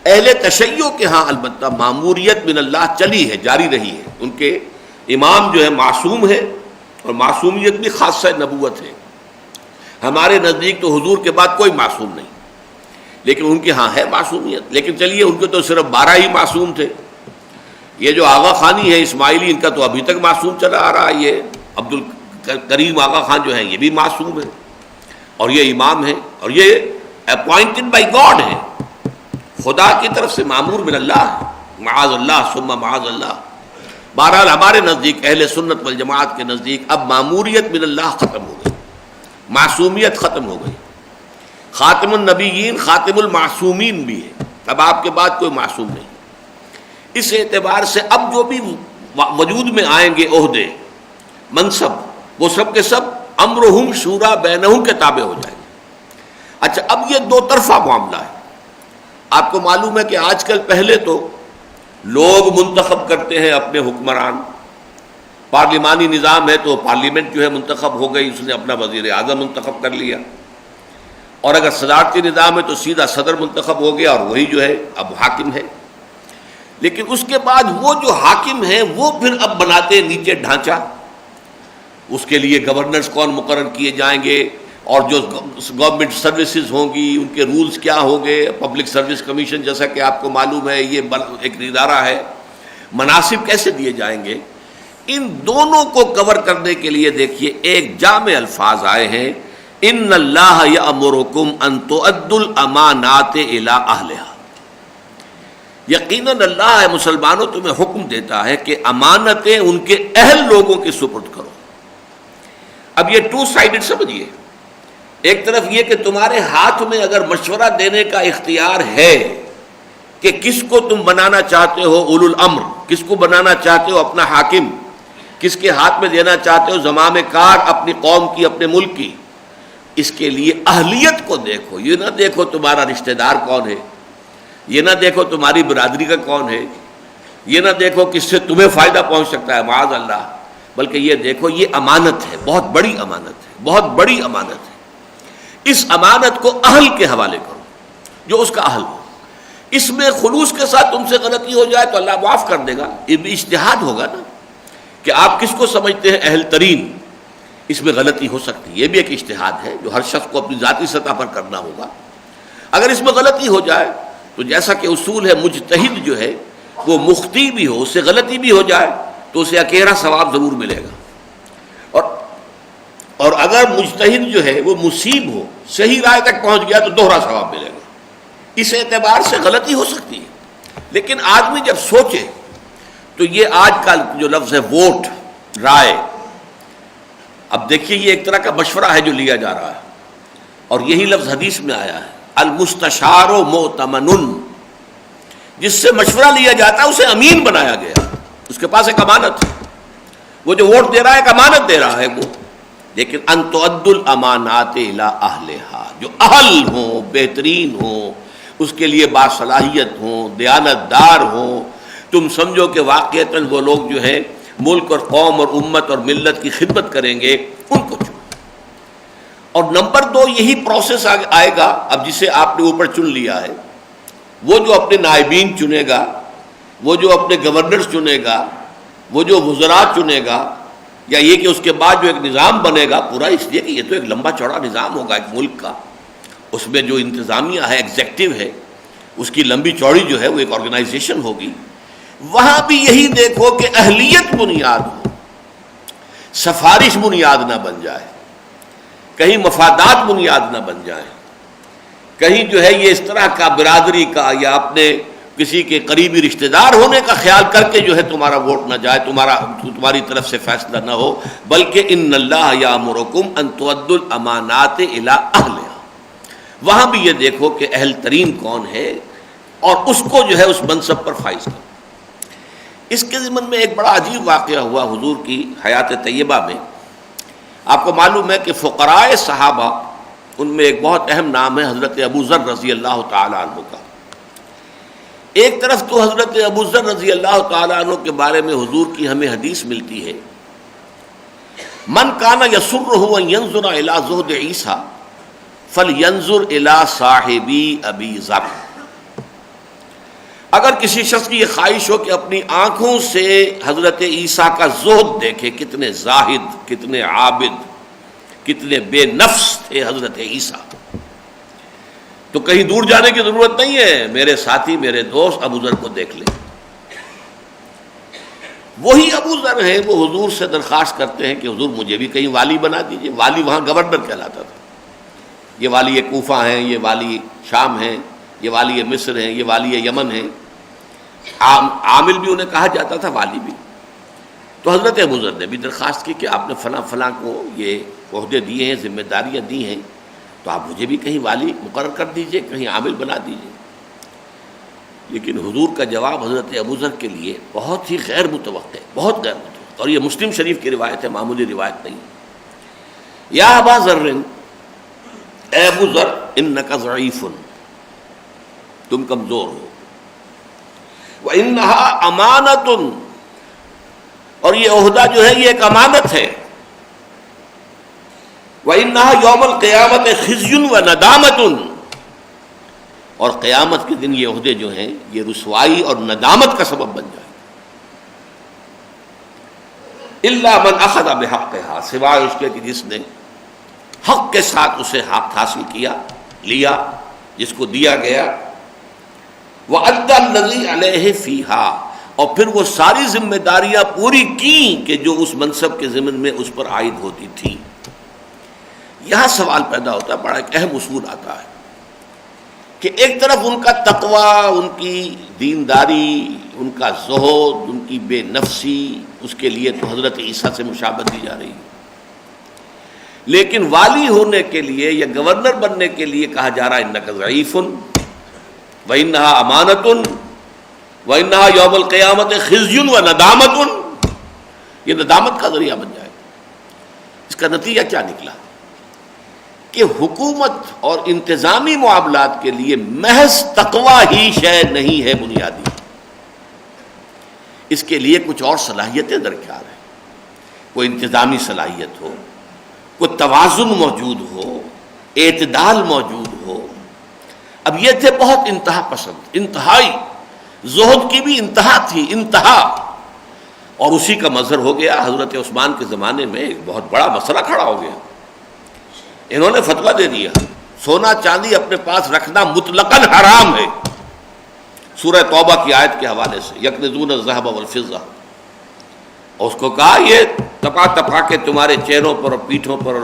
اہل تشیع کے ہاں البتہ ماموریت من اللہ چلی ہے، جاری رہی ہے، ان کے امام جو ہے معصوم ہے، اور معصومیت بھی خاصہ نبوت ہے. ہمارے نزدیک تو حضور کے بعد کوئی معصوم نہیں، لیکن ان کے ہاں ہے معصومیت. لیکن چلیے، ان کے تو صرف 12 ہی معصوم تھے. یہ جو آغا خانی ہے اسماعیلی، ان کا تو ابھی تک معصوم چلا آ رہا ہے. یہ عبد الکریم آغا خان جو ہیں یہ بھی معصوم ہے، اور یہ امام ہے، اور یہ اپوائنٹڈ بائی گاڈ ہے، خدا کی طرف سے مامور من اللہ ہے. معاذ اللہ ثم معاذ اللہ. بہرحال ہمارے نزدیک اہل سنت والجماعت کے نزدیک اب ماموریت من اللہ ختم ہو گئی، معصومیت ختم ہو گئی. خاتم النبیین خاتم المعصومین بھی ہے، اب آپ کے بعد کوئی معصوم نہیں. اس اعتبار سے اب جو بھی وجود میں آئیں گے عہدے منصب، وہ سب کے سب امرہم شورا بینہم کے تابع ہو جائیں گے. اچھا، اب یہ دو طرفہ معاملہ ہے. آپ کو معلوم ہے کہ آج کل پہلے تو لوگ منتخب کرتے ہیں اپنے حکمران. پارلیمانی نظام ہے تو پارلیمنٹ جو ہے منتخب ہو گئی، اس نے اپنا وزیر اعظم منتخب کر لیا. اور اگر صدارتی نظام ہے تو سیدھا صدر منتخب ہو گیا، اور وہی جو ہے اب حاکم ہے. لیکن اس کے بعد وہ جو حاکم ہیں وہ پھر اب بناتے ہیں نیچے ڈھانچہ. اس کے لیے گورنرز کون مقرر کیے جائیں گے، اور جو گورنمنٹ سروسز ہوں گی ان کے رولز کیا ہوں گے. پبلک سروس کمیشن جیسا کہ آپ کو معلوم ہے یہ ایک ادارہ ہے. مناصب کیسے دیے جائیں گے، ان دونوں کو کور کرنے کے لیے دیکھیے ایک جامع الفاظ آئے ہیں: ان اللہ یأمرکم ان تؤدوا الامانات الی اہلہا. یقیناً اللہ ہے مسلمانوں تمہیں حکم دیتا ہے کہ امانتیں ان کے اہل لوگوں کے سپرد کرو. اب یہ ٹو سائیڈڈ سمجھیے. ایک طرف یہ کہ تمہارے ہاتھ میں اگر مشورہ دینے کا اختیار ہے کہ کس کو تم بنانا چاہتے ہو اولو الامر، کس کو بنانا چاہتے ہو اپنا حاکم، کس کے ہاتھ میں دینا چاہتے ہو زمام کار اپنی قوم کی، اپنے ملک کی، اس کے لیے اہلیت کو دیکھو. یہ نہ دیکھو تمہارا رشتہ دار کون ہے، یہ نہ دیکھو تمہاری برادری کا کون ہے، یہ نہ دیکھو کس سے تمہیں فائدہ پہنچ سکتا ہے، معاذ اللہ. بلکہ یہ دیکھو یہ امانت ہے، بہت بڑی امانت ہے، بہت بڑی امانت ہے. اس امانت کو اہل کے حوالے کرو، جو اس کا اہل ہو. اس میں خلوص کے ساتھ تم سے غلطی ہو جائے تو اللہ معاف کر دے گا. یہ بھی اجتہاد ہوگا نا کہ آپ کس کو سمجھتے ہیں اہل ترین. اس میں غلطی ہو سکتی ہے، یہ بھی ایک اجتہاد ہے جو ہر شخص کو اپنی ذاتی سطح پر کرنا ہوگا. اگر اس میں غلطی ہو جائے تو جیسا کہ اصول ہے مجتہد جو ہے وہ مخطی بھی ہو، اس سے غلطی بھی ہو جائے تو اسے اکیرا ثواب ضرور ملے گا. اور اگر مجتہد جو ہے وہ مصیب ہو، صحیح رائے تک پہنچ گیا تو دوہرا ثواب ملے گا. اس اعتبار سے غلطی ہو سکتی ہے. لیکن آدمی جب سوچے تو یہ آج کل جو لفظ ہے ووٹ، رائے، اب دیکھیے یہ ایک طرح کا مشورہ ہے جو لیا جا رہا ہے. اور یہی لفظ حدیث میں آیا ہے: المستشار مؤتمن. جس سے مشورہ لیا جاتا ہے اسے امین بنایا گیا، اس کے پاس ایک امانت ہے. وہ جو ووٹ دے رہا ہے ایک امانت دے رہا ہے وہ. لیکن ان تؤدوا الامانات الی اہلہا، جو اہل ہوں، بہترین ہوں، اس کے لیے باصلاحیت ہوں، دیانت دار ہوں. تم سمجھو کہ واقعتاً وہ لوگ جو ہیں ملک اور قوم اور امت اور ملت کی خدمت کریں گے، ان کو چنو. اور نمبر 2 یہی پروسیس آئے گا اب جسے آپ نے اوپر چن لیا ہے. وہ جو اپنے نائبین چنے گا، وہ جو اپنے گورنرز چنے گا، وہ جو وزراء چنے گا، یا یہ کہ اس کے بعد جو ایک نظام بنے گا پورا، اس لیے کہ یہ تو ایک لمبا چوڑا نظام ہوگا ایک ملک کا. اس میں جو انتظامیہ ہے، ایگزیکٹو ہے، اس کی لمبی چوڑی جو ہے وہ ایک آرگنائزیشن ہوگی. وہاں بھی یہی دیکھو کہ اہلیت بنیاد ہو، سفارش بنیاد نہ بن جائے، کہیں مفادات بنیاد نہ بن جائیں، کہیں جو ہے یہ اس طرح کا برادری کا یا اپنے کسی کے قریبی رشتہ دار ہونے کا خیال کر کے جو ہے تمہارا ووٹ نہ جائے، تمہاری طرف سے فیصلہ نہ ہو. بلکہ ان اللہ یامرکم ان تؤدوا الامانات الی اہلہا. وہاں بھی یہ دیکھو کہ اہل ترین کون ہے اور اس کو جو ہے اس منصب پر فائز کرو. اس کے ضمن میں ایک بڑا عجیب واقعہ ہوا حضور کی حیات طیبہ میں. آپ کو معلوم ہے کہ فقراء صحابہ ان میں ایک بہت اہم نام ہے حضرت ابو ذر رضی اللہ تعالی عنہ کا. ایک طرف تو حضرت ابو ذر رضی اللہ تعالی عنہ کے بارے میں حضور کی ہمیں حدیث ملتی ہے: من کان یسرہ ان ینظر الی زہد عیسیٰ فلینظر الی صاحبی ابی ذر. اگر کسی شخص کی یہ خواہش ہو کہ اپنی آنکھوں سے حضرت عیسیٰ کا زہد دیکھے، کتنے زاہد، کتنے عابد، کتنے بے نفس تھے حضرت عیسیٰ، تو کہیں دور جانے کی ضرورت نہیں ہے، میرے ساتھی، میرے دوست ابو ذر کو دیکھ لیں۔ وہی ابو ذر ہیں، وہ حضور سے درخواست کرتے ہیں کہ حضور مجھے بھی کہیں والی بنا دیجئے۔ والی وہاں گورنر کہلاتا تھا، یہ والی کوفہ ہیں، یہ والی شام ہیں، یہ والی مصر ہیں، یہ والی یمن ہیں، عامل بھی انہیں کہا جاتا تھا، والی بھی۔ تو حضرت ابو ذر نے بھی درخواست کی کہ آپ نے فلاں فلاں کو یہ عہدے دیے ہیں، ذمہ داریاں دی ہیں، تو آپ مجھے بھی کہیں والی مقرر کر دیجئے، کہیں عامل بنا دیجئے۔ لیکن حضور کا جواب حضرت ابو ذر کے لیے بہت ہی غیر متوقع، بہت غیر متوقع، اور یہ مسلم شریف کی روایت ہے، معمولی روایت نہیں۔ یا ابا ذر، اے ابو ذر، انک ضعیف، تم کمزور ہو، وَإِنَّهَا أَمَانَةٌ، اور یہ عہدہ جو ہے یہ ایک امانت ہے، وَإِنَّهَا يَوْمَ الْقِيَامَةِ خِزْيٌ وَنَدَامَةٌ، اور قیامت کے دن یہ عہدے جو ہیں یہ رسوائی اور ندامت کا سبب بن جائے، إِلَّا مَنْ أَخَذَ بِحَقِّهَا، سوائے اس کے کہ جس نے حق کے ساتھ اسے حق حاصل کیا، لیا، جس کو دیا گیا، وَأَدَّى الَّذِي عَلَيْهِ فِيهَا، اور پھر وہ ساری ذمہ داریاں پوری کی کہ جو اس منصب کے ضمن میں اس پر عائد ہوتی تھی۔ یہاں سوال پیدا ہوتا ہے، بڑا ایک اہم اصول آتا ہے کہ ایک طرف ان کا تقوی، ان کی دینداری، ان کا زہد، ان کی بے نفسی، اس کے لیے تو حضرت عیسیٰ سے مشابہت دی جا رہی ہے، لیکن والی ہونے کے لیے یا گورنر بننے کے لیے کہا جا رہا ہے انک ضعیف، وَإِنَّهَا أَمَانَةٌ وَإِنَّهَا يَوْمَ الْقِيَامَةِ خِزْيٌ وَنَدَامَةٌ، یہ ندامت کا ذریعہ بن جائے گا۔ اس کا نتیجہ کیا نکلا کہ حکومت اور انتظامی معاملات کے لیے محض تقوی ہی شے نہیں ہے بنیادی، اس کے لیے کچھ اور صلاحیتیں درکار ہیں، کوئی انتظامی صلاحیت ہو، کوئی توازن موجود ہو، اعتدال موجود ہو۔ اب یہ تھے بہت انتہا پسند، انتہائی، زہد کی بھی انتہا تھی، انتہا، اور اسی کا مظہر ہو گیا حضرت عثمان کے زمانے میں ایک بہت بڑا مسئلہ کھڑا ہو گیا۔ انہوں نے فتویٰ دے دیا سونا چاندی اپنے پاس رکھنا مطلقاً حرام ہے، سورہ توبہ کی آیت کے حوالے سے، یکنزون الذھب والفضہ، اور اس کو کہا یہ تپا تپا کے تمہارے چہروں پر اور پیٹھوں پر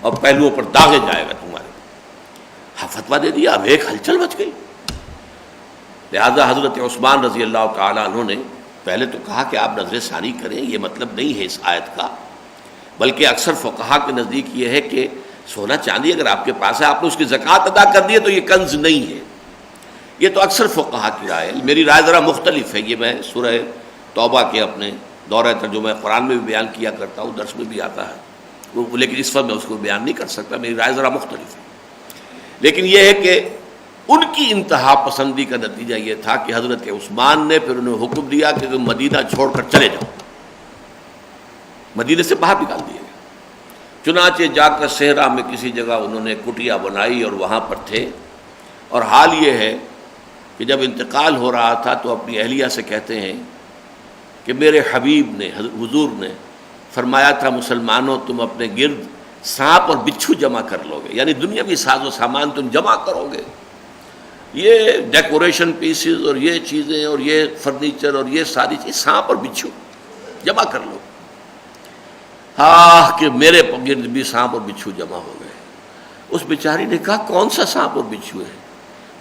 اور پہلوؤں پر داغے جائے گا تمہارے۔ ہاں فتویٰ دے دیا، اب ایک ہلچل مچ گئی۔ لہذا حضرت عثمان رضی اللہ تعالیٰ عنہ نے پہلے تو کہا کہ آپ نظر ثانی کریں، یہ مطلب نہیں ہے اس آیت کا، بلکہ اکثر فقہا کے نزدیک یہ ہے کہ سونا چاندی اگر آپ کے پاس ہے، آپ نے اس کی زکوٰۃ ادا کر دی ہے تو یہ کنز نہیں ہے۔ یہ تو اکثر فقہا کی رائے ہے، میری رائے ذرا مختلف ہے، یہ میں سورہ توبہ کے اپنے دورہ ترجمہ قرآن میں بھی بیان کیا کرتا ہوں، درس میں بھی آتا ہے، لیکن اس وقت میں اس کو بیان نہیں کر سکتا، میری رائے ذرا مختلف ہے۔ لیکن یہ ہے کہ ان کی انتہا پسندی کا نتیجہ یہ تھا کہ حضرت عثمان نے پھر انہیں حکم دیا کہ تم مدینہ چھوڑ کر چلے جاؤ، مدینہ سے باہر نکال دیا گیا۔ چنانچہ جا کر صحرا میں کسی جگہ انہوں نے کٹیا بنائی اور وہاں پر تھے، اور حال یہ ہے کہ جب انتقال ہو رہا تھا تو اپنی اہلیہ سے کہتے ہیں کہ میرے حبیب نے، حضور نے فرمایا تھا مسلمانوں تم اپنے گرد سانپ اور بچھو جمع کر لو گے، یعنی دنیاوی ساز و سامان تم جمع کرو گے، یہ ڈیکوریشن پیسز اور یہ چیزیں اور یہ فرنیچر اور یہ ساری چیز، سانپ اور بچھو جمع کر لو۔ ہاں کہ میرے گرد بھی سانپ اور بچھو جمع ہو گئے۔ اس بیچاری نے کہا کون سا سانپ اور بچھو ہے؟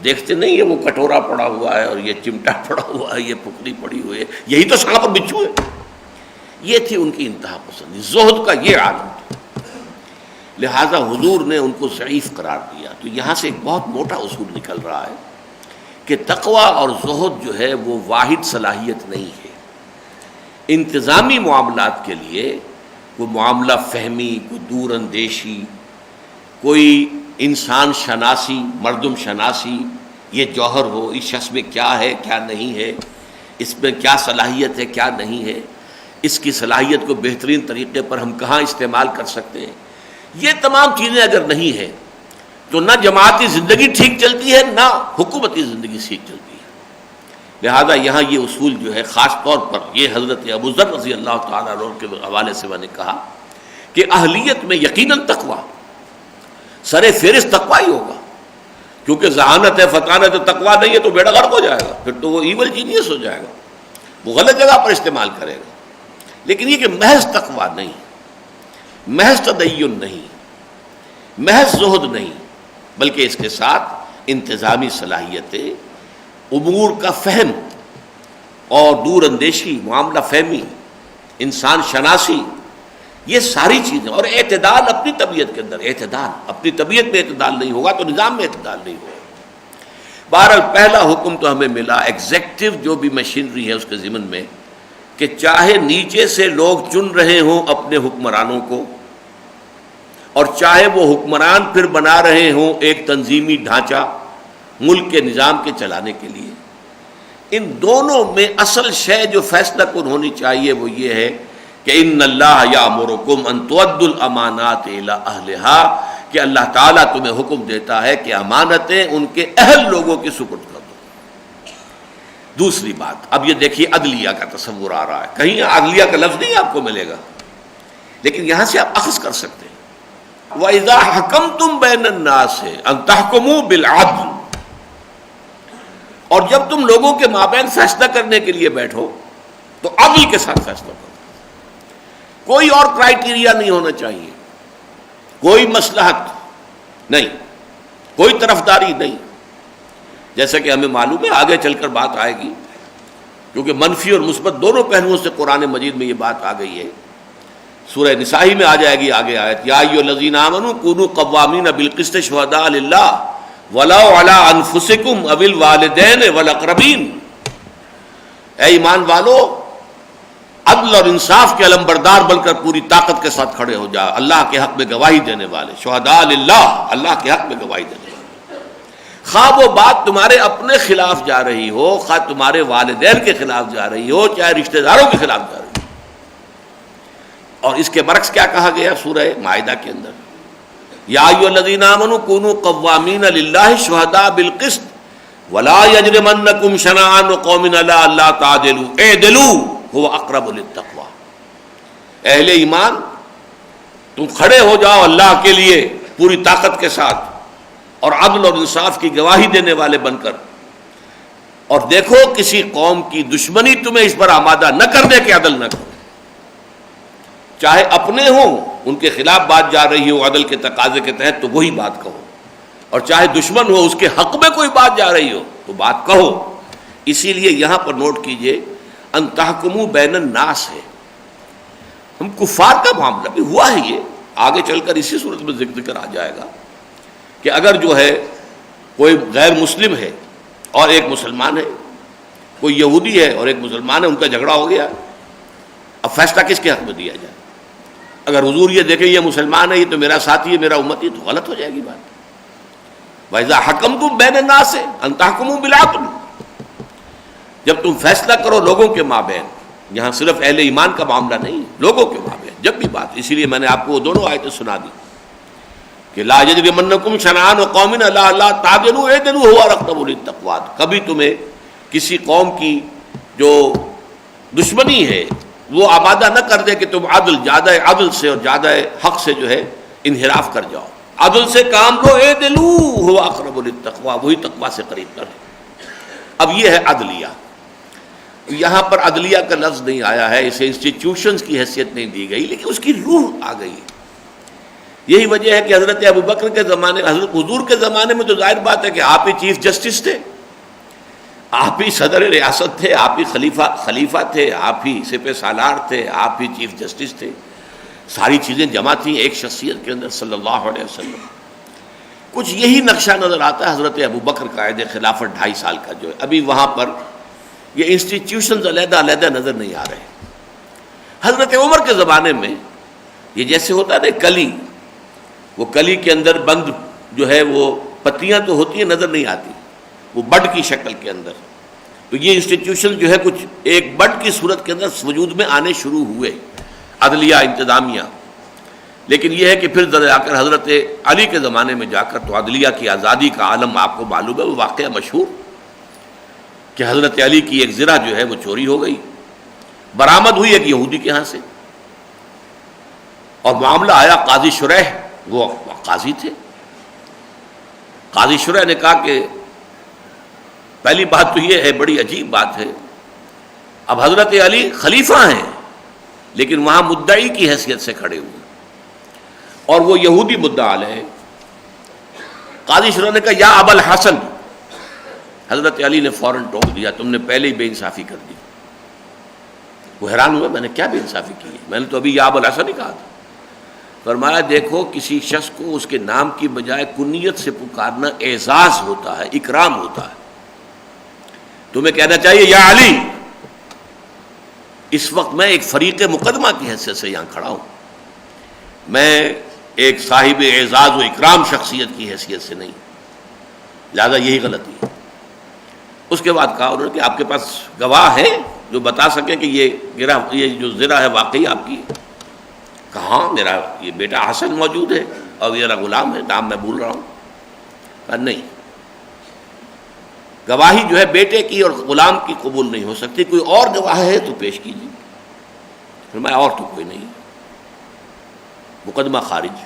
دیکھتے نہیں ہے وہ کٹورا پڑا ہوا ہے اور یہ چمٹا پڑا ہوا ہے، یہ پکڑی پڑی ہوئی ہے، یہی تو سانپ اور بچھو ہے۔ یہ تھی ان کی انتہا پسندی، زہد کا یہ عالم تھا۔ لہذا حضور نے ان کو ضعیف قرار دیا۔ تو یہاں سے ایک بہت موٹا اصول نکل رہا ہے کہ تقوی اور زہد جو ہے وہ واحد صلاحیت نہیں ہے۔ انتظامی معاملات کے لیے کوئی معاملہ فہمی، کوئی دور اندیشی، کوئی انسان شناسی، مردم شناسی، یہ جوہر ہو، اس شخص میں کیا ہے کیا نہیں ہے، اس میں کیا صلاحیت ہے کیا نہیں ہے، اس کی صلاحیت کو بہترین طریقے پر ہم کہاں استعمال کر سکتے ہیں، یہ تمام چیزیں اگر نہیں ہیں تو نہ جماعتی زندگی ٹھیک چلتی ہے، نہ حکومتی زندگی ٹھیک چلتی ہے۔ لہذا یہاں یہ اصول جو ہے خاص طور پر یہ حضرت ابو ذر رضی اللہ تعالیٰ عنہ کے حوالے سے میں نے کہا کہ اہلیت میں یقیناً تقویٰ سر فہرست تقویٰ ہی ہوگا، کیونکہ ذہانت ہے فطانت ہے تقویٰ نہیں ہے تو بیڑا غرق ہو جائے گا، پھر تو وہ ایول جینیس ہو جائے گا، وہ غلط جگہ پر استعمال کرے گا۔ لیکن یہ کہ محض تقویٰ نہیں، محض تدین نہیں، محض زہد نہیں، بلکہ اس کے ساتھ انتظامی صلاحیتیں، امور کا فہم اور دور اندیشی، معاملہ فہمی، انسان شناسی، یہ ساری چیزیں، اور اعتدال اپنی طبیعت کے اندر، اعتدال اپنی طبیعت میں اعتدال نہیں ہوگا تو نظام میں اعتدال نہیں ہوگا۔ بہرحال پہلا حکم تو ہمیں ملا ایگزیکٹو جو بھی مشینری ہے اس کے ضمن میں، کہ چاہے نیچے سے لوگ چن رہے ہوں اپنے حکمرانوں کو، اور چاہے وہ حکمران پھر بنا رہے ہوں ایک تنظیمی ڈھانچہ ملک کے نظام کے چلانے کے لیے، ان دونوں میں اصل شے جو فیصلہ کن ہونی چاہیے وہ یہ ہے کہ ان اللہ یامرکم ان تؤدوا الامانات الی اہلھا، کہ اللہ تعالیٰ تمہیں حکم دیتا ہے کہ امانتیں ان کے اہل لوگوں کی سپرد کر دو۔ دوسری بات، اب یہ دیکھیے عدلیہ کا تصور آ رہا ہے، کہیں عدلیہ کا لفظ نہیں آپ کو ملے گا، لیکن یہاں سے آپ اخذ کر سکتے ہیں۔ وَإِذَا حَكَمْتُمْ بَيْنَ النَّاسِ أَن تَحْكُمُوا بِالْعَدْلِ، اور جب تم لوگوں کے مابین فیصلہ کرنے کے لیے بیٹھو تو عدل کے ساتھ فیصلہ کرو، کوئی اور کرائیٹیریا نہیں ہونا چاہیے، کوئی مصلحت نہیں، کوئی طرفداری نہیں، جیسا کہ ہمیں معلوم ہے آگے چل کر بات آئے گی، کیونکہ منفی اور مثبت دونوں پہلوؤں سے قرآن مجید میں یہ بات آ گئی ہے۔ سورہ نساء میں آ جائے گی آگے آیت، یا ایھا الذین آمنوا کونوا قوامین بالقسط شہداء للہ ولو علی انفسکم او الوالدین والاقربین، اے ایمان والو عدل اور انصاف کے علمبردار بن کر پوری طاقت کے ساتھ کھڑے ہو جا، اللہ کے حق میں گواہی دینے والے، شہداء للہ، اللہ کے حق میں گواہی دینے والے، خواہ وہ بات تمہارے اپنے خلاف جا رہی ہو، خواہ تمہارے والدین کے خلاف جا رہی ہو، چاہے رشتہ داروں کے خلاف جا رہی ہو۔ اور اس کے برعکس کیا کہا گیا سورہ مائدہ کے اندر، یا ایھا الذین آمنوا کونوا قوامین للہ شہداء بالقسط ولا یجرمنکم شنآن قوم علی الا تعدلوا اعدلوا هو اقرب للتقوی، اہل ایمان تم کھڑے ہو جاؤ اللہ کے لیے پوری طاقت کے ساتھ اور عدل اور انصاف کی گواہی دینے والے بن کر، اور دیکھو کسی قوم کی دشمنی تمہیں اس پر آمادہ نہ کر دے کہ عدل نہ کرو، چاہے اپنے ہوں ان کے خلاف بات جا رہی ہو عدل کے تقاضے کے تحت تو وہی بات کہو، اور چاہے دشمن ہو اس کے حق میں کوئی بات جا رہی ہو تو بات کہو۔ اسی لیے یہاں پر نوٹ کیجئے ان تحکموا بین الناس ہے، ہم کفار کا معاملہ بھی ہوا ہے، یہ آگے چل کر اسی صورت میں ذکر آ جائے گا کہ اگر جو ہے کوئی غیر مسلم ہے اور ایک مسلمان ہے، کوئی یہودی ہے اور ایک مسلمان ہے، ان کا جھگڑا ہو گیا، اب فیصلہ کس کے حق میں دیا جائے؟ اگر حضور یہ دیکھیں یہ مسلمان ہے، یہ تو میرا ساتھی ہے، میرا امتی، تو غلط ہو جائے گی بات۔ وَإِذَا حَكَمْتُمْ بَيْنَ النَّاسِ أَن تَحْكُمُوا بِالْعَدْلِ، جب تم فیصلہ کرو لوگوں کے مابین، یہاں صرف اہل ایمان کا معاملہ نہیں، لوگوں کے مابین جب بھی بات، اسی لیے میں نے آپ کو وہ دونوں آیتیں سنا دی کہ لا یجرمنکم شنآن قوم علی الا تعدلوا اعدلوا هو اقرب للتقوی، کبھی تمہیں کسی قوم کی جو دشمنی ہے وہ آمادہ نہ کر دے کہ تم زیادہ عدل سے اور زیادہ حق سے جو ہے انحراف کر جاؤ، عدل سے کام لو، اعدلوا هو اقرب للتقوی، وہی تقوی سے قریب تر ہے۔ اب یہ ہے عدلیہ، یہاں پر عدلیہ کا لفظ نہیں آیا ہے، اسے انسٹیٹیوشنز کی حیثیت نہیں دی گئی، لیکن اس کی روح آ گئی۔ یہی وجہ ہے کہ حضرت ابو بکر کے زمانے، حضرت حضور کے زمانے میں تو ظاہر بات ہے کہ آپ ہی چیف جسٹس تھے، آپ ہی صدر ریاست تھے، آپ ہی خلیفہ تھے، آپ ہی سپہ سالار تھے، آپ ہی چیف جسٹس تھے، ساری چیزیں جمع تھیں ایک شخصیت کے اندر صلی اللہ علیہ وسلم۔ کچھ یہی نقشہ نظر آتا ہے حضرت ابو بکر کا عہد خلافت 2.5 سال کا جو ہے، ابھی وہاں پر یہ انسٹیٹیوشنز علیحدہ علیحدہ نظر نہیں آ رہے۔ حضرت عمر کے زمانے میں یہ جیسے ہوتا ہے نا کلی، وہ کلی کے اندر بند جو ہے وہ پتیاں تو ہوتی ہیں نظر نہیں آتی، وہ بڈ کی شکل کے اندر، تو یہ انسٹیٹیوشن جو ہے کچھ ایک بڈ کی صورت کے اندر وجود میں آنے شروع ہوئے، عدلیہ، انتظامیہ۔ لیکن یہ ہے کہ پھر ذرا آ کر حضرت علی کے زمانے میں جا کر تو عدلیہ کی آزادی کا عالم آپ کو معلوم ہے، وہ واقعہ مشہور کہ حضرت علی کی ایک زرہ جو ہے وہ چوری ہو گئی، برآمد ہوئی ایک یہودی کے ہاں سے، اور معاملہ آیا قاضی شریح، وہ قاضی تھے۔ قاضی شریح نے کہا کہ پہلی بات تو یہ ہے، بڑی عجیب بات ہے، اب حضرت علی خلیفہ ہیں لیکن وہاں مدعی کی حیثیت سے کھڑے ہوئے اور وہ یہودی مدعا علیہ۔ قاضی شریح نے کہا یا ابا الحسن، حضرت علی نے فوراً ٹوک دیا تم نے پہلے ہی بے انصافی کر دی۔ وہ حیران ہوا، میں نے کیا بے انصافی کی ہے؟ میں نے تو ابھی یا ابا الحسن ہی کہا تھا۔ فرمایا دیکھو کسی شخص کو اس کے نام کی بجائے کنیت سے پکارنا اعزاز ہوتا ہے، اکرام ہوتا ہے، تمہیں کہنا چاہیے یا علی۔ اس وقت میں ایک فریق مقدمہ کی حیثیت سے یہاں کھڑا ہوں، میں ایک صاحب اعزاز و اکرام شخصیت کی حیثیت سے نہیں، لہذا یہی غلطی ہے۔ اس کے بعد کہا انہوں نے کہ آپ کے پاس گواہ ہیں جو بتا سکیں کہ یہ جو زرہ ہے واقعی آپ کی ہے؟ کہا میرا یہ بیٹا حسن موجود ہے اور میرا غلام ہے، نام میں بھول رہا ہوں۔ کہا نہیں، گواہی جو ہے بیٹے کی اور غلام کی قبول نہیں ہو سکتی، کوئی اور گواہ ہے تو پیش کیجیے۔ فرمایا اور تو کوئی نہیں، مقدمہ خارج۔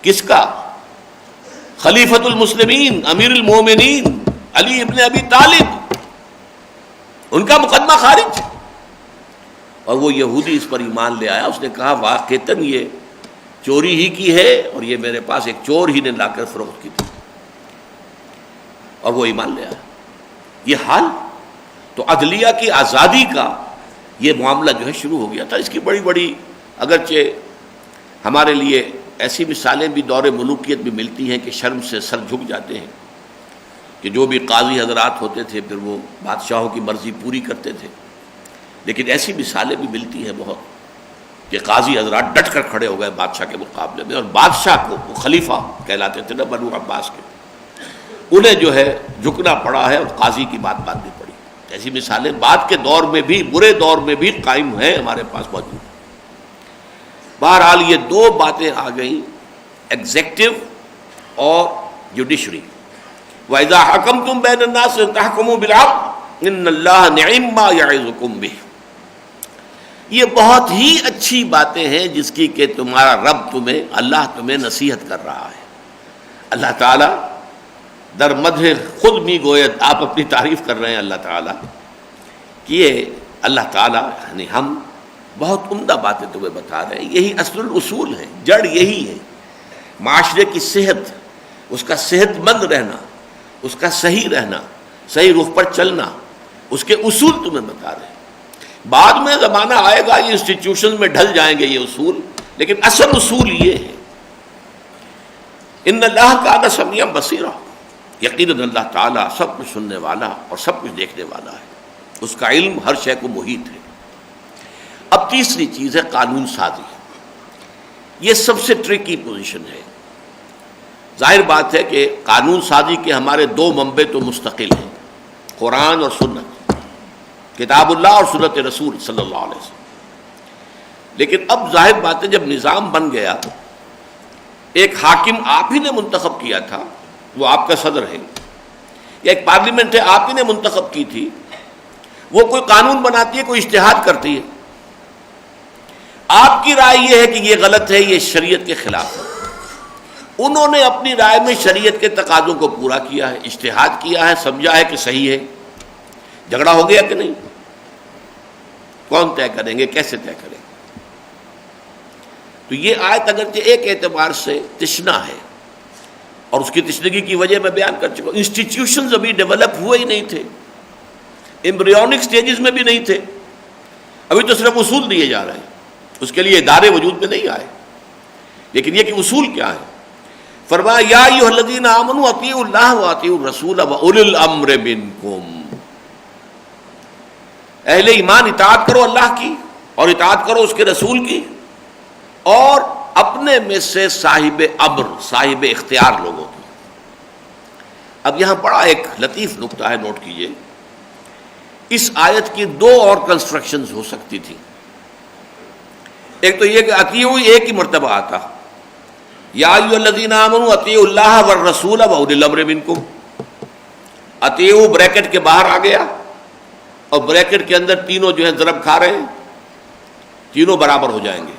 کس کا؟ خلیفۃ المسلمین امیر المومنین علی ابن ابی طالب، ان کا مقدمہ خارج۔ اور وہ یہودی اس پر ایمان لے آیا، اس نے کہا واقعتاً یہ چوری ہی کی ہے اور یہ میرے پاس ایک چور ہی نے لا کر فروخت کی تھی، اور وہ ایمان لے آیا۔ یہ حال تو عدلیہ کی آزادی کا یہ معاملہ جو ہے شروع ہو گیا تھا۔ اس کی بڑی بڑی اگرچہ ہمارے لیے ایسی مثالیں بھی دور ملوکیت بھی ملتی ہیں کہ شرم سے سر جھک جاتے ہیں کہ جو بھی قاضی حضرات ہوتے تھے پھر وہ بادشاہوں کی مرضی پوری کرتے تھے، لیکن ایسی مثالیں بھی ملتی ہیں بہت کہ قاضی حضرات ڈٹ کر کھڑے ہو گئے بادشاہ کے مقابلے میں، اور بادشاہ کو وہ خلیفہ کہلاتے تھے نا بنو عباس کے، انہیں جو ہے جھکنا پڑا ہے اور قاضی کی بات ماننی پڑی۔ ایسی مثالیں بعد کے دور میں بھی، برے دور میں بھی قائم ہیں، ہمارے پاس موجود ہیں۔ بہرحال یہ دو باتیں آ گئیں، ایگزیکٹو اور جوڈیشری۔ وَإِذَا حَكَمْتُمْ بَيْنَ النَّاسِ تَحْكُمُوا بِالْعَدْلِ إِنَّ اللَّهَ نِعِمَّ مَا يَعِظُكُمْ بِهِ۔ یہ بہت ہی اچھی باتیں ہیں جس کی کہ تمہارا رب تمہیں، اللہ تمہیں نصیحت کر رہا ہے۔ اللہ تعالیٰ در مدح خود می گوید، آپ اپنی تعریف کر رہے ہیں اللہ تعالیٰ کہ یہ اللہ تعالیٰ یعنی ہم بہت عمدہ باتیں تمہیں بتا رہے ہیں، یہی اصل الاصول ہے، جڑ یہی ہے، معاشرے کی صحت، اس کا صحت مند رہنا، اس کا صحیح رہنا، صحیح رخ پر چلنا، اس کے اصول تمہیں بتا رہے ہیں۔ بعد میں زمانہ آئے گا یہ انسٹیٹیوشن میں ڈھل جائیں گے یہ اصول، لیکن اصل اصول یہ ہے۔ ان اللہ کان سمیعا بصیرا، یقیناً اللہ تعالیٰ سب کچھ سننے والا اور سب کچھ دیکھنے والا ہے، اس کا علم ہر شے کو محیط ہے۔ اب تیسری چیز ہے قانون سازی۔ یہ سب سے ٹرکی پوزیشن ہے۔ ظاہر بات ہے کہ قانون سازی کے ہمارے دو منبع تو مستقل ہیں، قرآن اور سنت، کتاب اللہ اور سنت رسول صلی اللہ علیہ وسلم۔ لیکن اب ظاہر بات ہے جب نظام بن گیا، ایک حاکم آپ ہی نے منتخب کیا تھا، وہ آپ کا صدر ہے، یا ایک پارلیمنٹ ہے آپ ہی نے منتخب کی تھی، وہ کوئی قانون بناتی ہے، کوئی اجتہاد کرتی ہے، آپ کی رائے یہ ہے کہ یہ غلط ہے، یہ شریعت کے خلاف ہے، انہوں نے اپنی رائے میں شریعت کے تقاضوں کو پورا کیا ہے، اجتہاد کیا ہے، سمجھا ہے کہ صحیح ہے، جھگڑا ہو گیا کہ نہیں؟ کون طے کریں گے، کیسے طے کریں گے؟ تو یہ آیت اگرچہ ایک اعتبار سے تشنا ہے، اور اس کی تشنگی کی وجہ میں بیان کر چکا ہوں۔ انسٹیٹیوشنز ابھی ڈیولپ ہوئے ہی نہیں تھے، ایمبریونک سٹیجز میں بھی نہیں تھے، ابھی تو صرف اصول دیے جا رہے ہیں، اس کے لیے ادارے وجود میں نہیں آئے، لیکن یہ کہ اصول کیا ہے؟ فرمایا یا ایھا الذین آمنوا اطیعوا اللہ واطیعوا الرسول واولی الامر منکم، اہل ایمان اطاعت کرو اللہ کی اور اطاعت کرو اس کے رسول کی، اور اپنے میں سے صاحب امر، صاحب اختیار لوگوں کی۔ اب یہاں بڑا ایک لطیف نکتہ ہے، نوٹ کیجئے، اس آیت کی دو اور کنسٹرکشنز ہو سکتی تھی۔ ایک تو یہ کہ اطیعوا ایک ہی مرتبہ آتا، یا ایھا الذین آمنوا اطیعوا اللہ والرسول واولی الامر منکم، اطیعوا بریکٹ کے باہر آ گیا اور بریکٹ کے اندر تینوں جو ہیں ضرب کھا رہے ہیں، تینوں برابر ہو جائیں گے،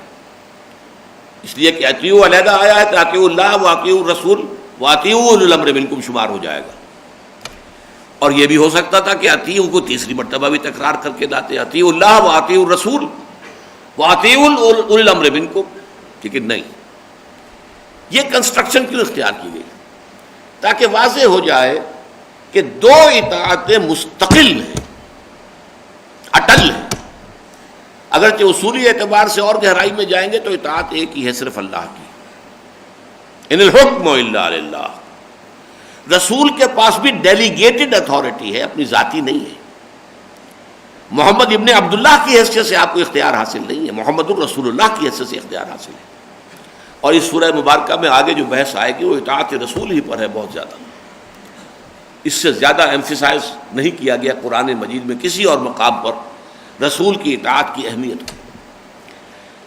اس لیے کہ اطیعوا علیحدہ آیا ہے تو اطیعوا اللہ و اطیعوا الرسول و اطیعوا اولي الامر منکم شمار ہو جائے گا۔ اور یہ بھی ہو سکتا تھا کہ اطیعوا کو تیسری مرتبہ بھی تکرار کر کے لاتے، اطیعوا اللہ و اطیعوا الرسول و اطیعوا اولي الامر منکم، لیکن نہیں، یہ کنسٹرکشن کیوں اختیار کی گئی؟ تاکہ واضح ہو جائے کہ دو اطاعتیں مستقل ہیں، اٹل ہیں۔ اگرچہ اصولی اعتبار سے اور گہرائی میں جائیں گے تو اطاعت ایک ہی ہے، صرف اللہ کی، ان الحکم الا للہ۔ رسول کے پاس بھی ڈیلیگیٹڈ اتھارٹی ہے، اپنی ذاتی نہیں ہے۔ محمد ابن عبداللہ کی حیثیت سے آپ کو اختیار حاصل نہیں ہے، محمد الرسول اللہ کی حیثیت سے اختیار حاصل ہے۔ اور اس سورہ مبارکہ میں آگے جو بحث آئے گی وہ اطاعت رسول ہی پر ہے بہت زیادہ، اس سے زیادہ ایمفیسائز نہیں کیا گیا قرآن مجید میں کسی اور مقام پر رسول کی اطاعت کی اہمیت کو۔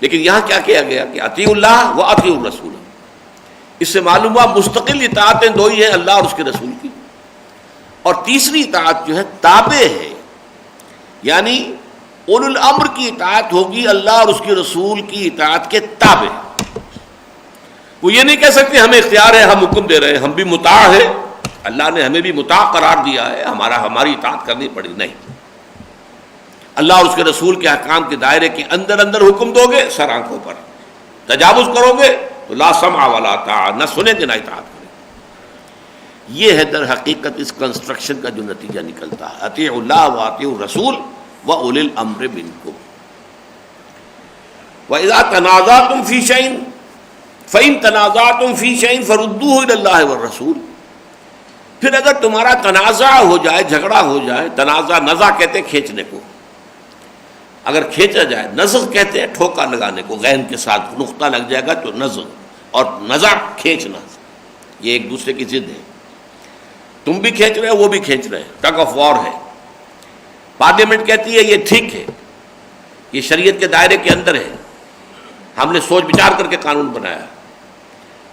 لیکن یہاں کیا کیا گیا کہ اطیعوا اللہ و اطیعوا الرسول، اس سے معلوم ہوا مستقل اطاعتیں دو ہی ہیں، اللہ اور اس کے رسول کی، اور تیسری اطاعت جو ہے تابع ہے، یعنی اولو الامر کی اطاعت ہوگی اللہ اور اس کے رسول کی اطاعت کے تابع۔ وہ یہ نہیں کہہ سکتے ہمیں اختیار ہے، ہم حکم دے رہے ہیں، ہم بھی مطاع ہے، اللہ نے ہمیں بھی مطاع قرار دیا ہے، ہماری اطاعت کرنی پڑی، نہیں۔ اللہ اور اس کے رسول کے احکام کے دائرے کے اندر اندر حکم دو گے، سر آنکھوں پر، تجاوز کرو گے تو لا سمع ولا طاعۃ، نہ سنیں گے نہ اطاعت کریں گے۔ یہ ہے در حقیقت اس کنسٹرکشن کا جو نتیجہ نکلتا ہے، اطیعوا اللہ و اطیعوا الرسول و اولی الامر منکم۔ وَإِذَا تَنَازَعْتُمْ فِي شَيْءٍ فَإِن تَنَازَعْتُمْ فِي شَيْءٍ فَرُدُّوهُ إِلَى اللَّهِ وَالرَّسُولِ۔ پھر اگر تمہارا تنازع ہو جائے، جھگڑا ہو جائے، تنازع نزع کہتے ہیں کھینچنے کو، اگر کھینچا جائے، نزع کہتے ہیں ٹھوکا لگانے کو، غین کے ساتھ نقطہ لگ جائے گا تو نزع، اور نزع کھینچنا، یہ ایک دوسرے کی ضد ہے، تم بھی کھینچ رہے ہو وہ بھی کھینچ رہے ہیں، ٹگ آف وار ہے۔ پارلیمنٹ کہتی ہے یہ ٹھیک ہے، یہ شریعت کے دائرے کے اندر ہے، ہم نے سوچ بچار کر کے قانون بنایا۔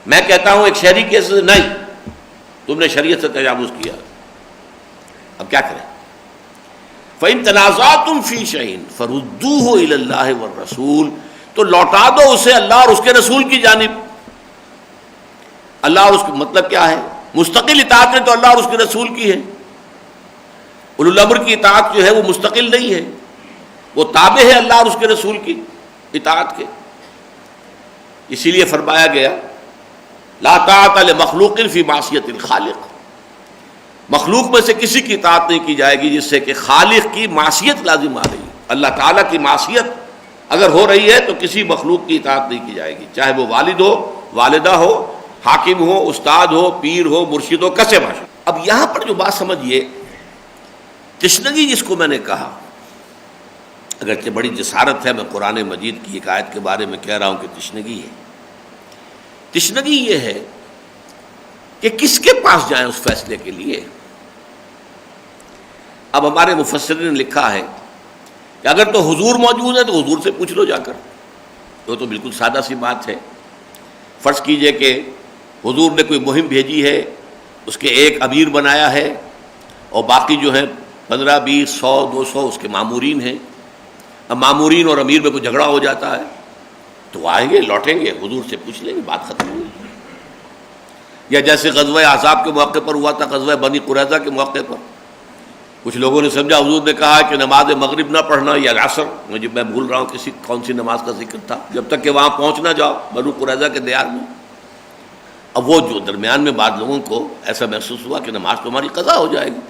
میں کہتا ہوں ایک شہری کی حیثیت سے نہیں، تم نے شریعت سے تجاوز کیا، اب کیا کریں؟ فَإِن تَنَازَعْتُمْ فِي شَيْءٍ فَرُدُّوهُ إِلَى اللَّهِ وَالرَّسُولِ، تو لوٹا دو اسے اللہ اور اس کے رسول کی جانب۔ اللہ اور اس کا مطلب کیا ہے؟ مستقل اطاعت تو اللہ اور اس کے رسول کی ہے، اولو الامر کی اطاعت جو ہے وہ مستقل نہیں ہے، وہ تابع ہے اللہ اور اس کے رسول کی اطاعت کے۔ اسی لیے فرمایا گیا لا طاعت لمخلوق فی معصیت الخالق، مخلوق میں سے کسی کی اطاعت نہیں کی جائے گی جس سے کہ خالق کی معصیت لازم آ رہی ہے۔ اللہ تعالیٰ کی معصیت اگر ہو رہی ہے تو کسی مخلوق کی اطاعت نہیں کی جائے گی، چاہے وہ والد ہو، والدہ ہو، حاکم ہو، استاد ہو، پیر ہو، مرشد ہو، کسے باشا۔ اب یہاں پر جو بات سمجھیے، تشنگی جس کو میں نے کہا، اگرچہ بڑی جسارت ہے، میں قرآن مجید کی ایک آیت کے بارے میں کہہ رہا ہوں کہ تشنگی ہے۔ تشنگی یہ ہے کہ کس کے پاس جائیں اس فیصلے کے لیے۔ اب ہمارے مفسرین نے لکھا ہے کہ اگر تو حضور موجود ہے تو حضور سے پوچھ لو جا کر، تو بالکل سادہ سی بات ہے۔ فرض کیجئے کہ حضور نے کوئی مہم بھیجی ہے، اس کے ایک امیر بنایا ہے اور باقی جو ہیں 15 20 100 200 اس کے مامورین ہیں۔ اب مامورین اور امیر میں کوئی جھگڑا ہو جاتا ہے تو آئیں گے، لوٹیں گے، حضور سے پوچھ لیں گے، بات ختم ہوئی۔ یا جیسے غزوہ احزاب کے موقع پر ہوا تھا، غزوہ بنی قریظہ کے موقع پر کچھ لوگوں نے سمجھا حضور نے کہا کہ نماز مغرب نہ پڑھنا یا عصر، مجھے میں بھول رہا ہوں کون سی نماز کا ذکر تھا، جب تک کہ وہاں پہنچ نہ جاؤ بنو قریظہ کے دیار میں۔ اب وہ جو درمیان میں بعض لوگوں کو ایسا محسوس ہوا کہ نماز تمہاری قضا ہو جائے گی،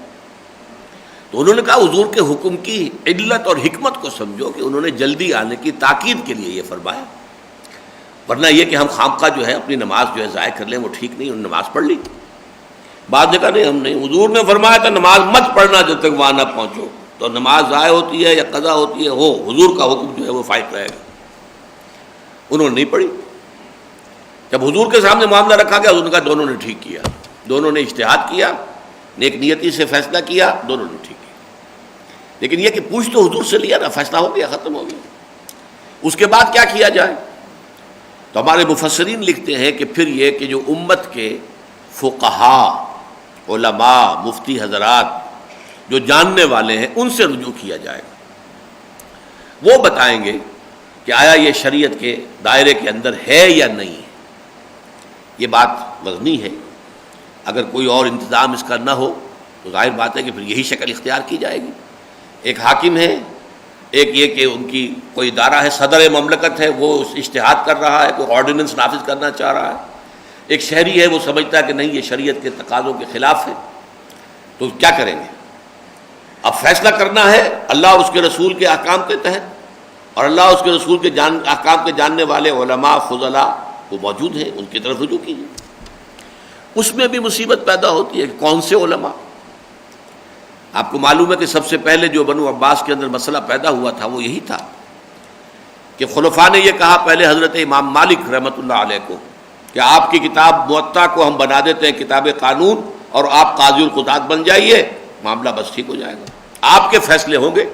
تو انہوں نے کہا حضور کے حکم کی علت اور حکمت کو سمجھو کہ انہوں نے جلدی آنے کی تاکید کے لیے یہ فرمایا، ورنہ یہ کہ ہم خامخواہ جو ہے اپنی نماز جو ہے ضائع کر لیں وہ ٹھیک نہیں۔ انہوں نے نماز پڑھ لی، بعد نے کہا نہیں ہم نہیں، حضور نے فرمایا تھا نماز مت پڑھنا جب تک وہاں نہ پہنچو، تو نماز ضائع ہوتی ہے یا قضا ہوتی ہے، ہو حضور کا حکم جو ہے وہ فائق رہے گا۔ انہوں نے نہیں پڑھی، جب حضور کے سامنے معاملہ رکھا گیا حضور نے کہا دونوں نے ٹھیک کیا، دونوں نے اجتہاد کیا، نیک نیتی سے فیصلہ کیا، دونوں نے ٹھیک کیا۔ لیکن یہ کہ پوچھ تو حضور سے لیا نا، فیصلہ ہو گیا، ختم ہو گیا، اس کے بعد کیا کیا جائے؟ تو ہمارے مفسرین لکھتے ہیں کہ پھر یہ کہ جو امت کے فقہا، علماء مفتی حضرات جو جاننے والے ہیں ان سے رجوع کیا جائے گا. وہ بتائیں گے کہ آیا یہ شریعت کے دائرے کے اندر ہے یا نہیں ہے. یہ بات وزنی ہے. اگر کوئی اور انتظام اس کا نہ ہو تو ظاہر بات ہے کہ پھر یہی شکل اختیار کی جائے گی. ایک حاکم ہے، ایک یہ کہ ان کی کوئی ادارہ ہے، صدر مملکت ہے، وہ اجتہاد کر رہا ہے، کوئی آرڈیننس نافذ کرنا چاہ رہا ہے. ایک شہری ہے، وہ سمجھتا ہے کہ نہیں یہ شریعت کے تقاضوں کے خلاف ہے، تو کیا کریں گے؟ اب فیصلہ کرنا ہے اللہ اور اس کے رسول کے احکام کے تحت، اور اللہ اور اس کے رسول کے احکام کے جاننے والے علماء فضلاء وہ موجود ہیں، ان کی طرف رجوع کیجیے. اس میں بھی مصیبت پیدا ہوتی ہے کہ کون سے علماء. آپ کو معلوم ہے کہ سب سے پہلے جو بنو عباس کے اندر مسئلہ پیدا ہوا تھا وہ یہی تھا کہ خلفاء نے یہ کہا پہلے حضرت امام مالک رحمۃ اللہ علیہ کو کہ آپ کی کتاب موطا کو ہم بنا دیتے ہیں کتاب قانون اور آپ قاضی القضات بن جائیے، معاملہ بس ٹھیک ہو جائے گا، آپ کے فیصلے ہوں گے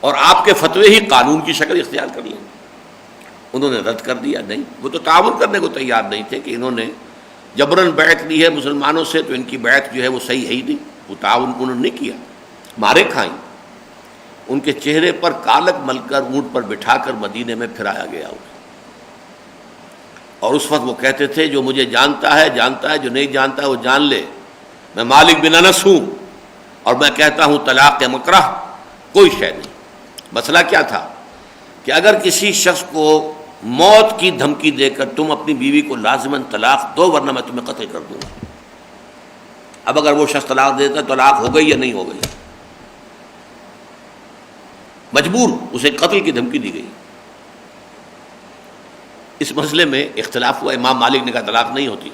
اور آپ کے فتوے ہی قانون کی شکل اختیار کر لیں. انہوں نے رد کر دیا. نہیں، وہ تو تعاون کرنے کو تیار نہیں تھے کہ انہوں نے جبراً بیعت لی ہے مسلمانوں سے تو ان کی بیعت جو ہے وہ صحیح ہے ہی نہیں. وہ تعاون انہوں نے نہیں کیا، مارے کھائیں. ان کے چہرے پر کالک مل کر اونٹ پر بٹھا کر مدینے میں پھرایا گیا. اور اس وقت وہ کہتے تھے جو مجھے جانتا ہے جانتا ہے، جو نہیں جانتا ہے وہ جان لے. میں مالک بن انس ہوں اور میں کہتا ہوں طلاق مکرہ کوئی شے نہیں. مسئلہ کیا تھا کہ اگر کسی شخص کو موت کی دھمکی دے کر تم اپنی بیوی کو لازماً طلاق دو ورنہ میں تمہیں قتل کر دوں گا. اب اگر وہ شخص طلاق دیتا طلاق ہو گئی یا نہیں ہو گئی؟ مجبور اسے قتل کی دھمکی دی گئی. اس مسئلے میں اختلاف ہوا. امام مالک نے کہا طلاق نہیں ہوتی،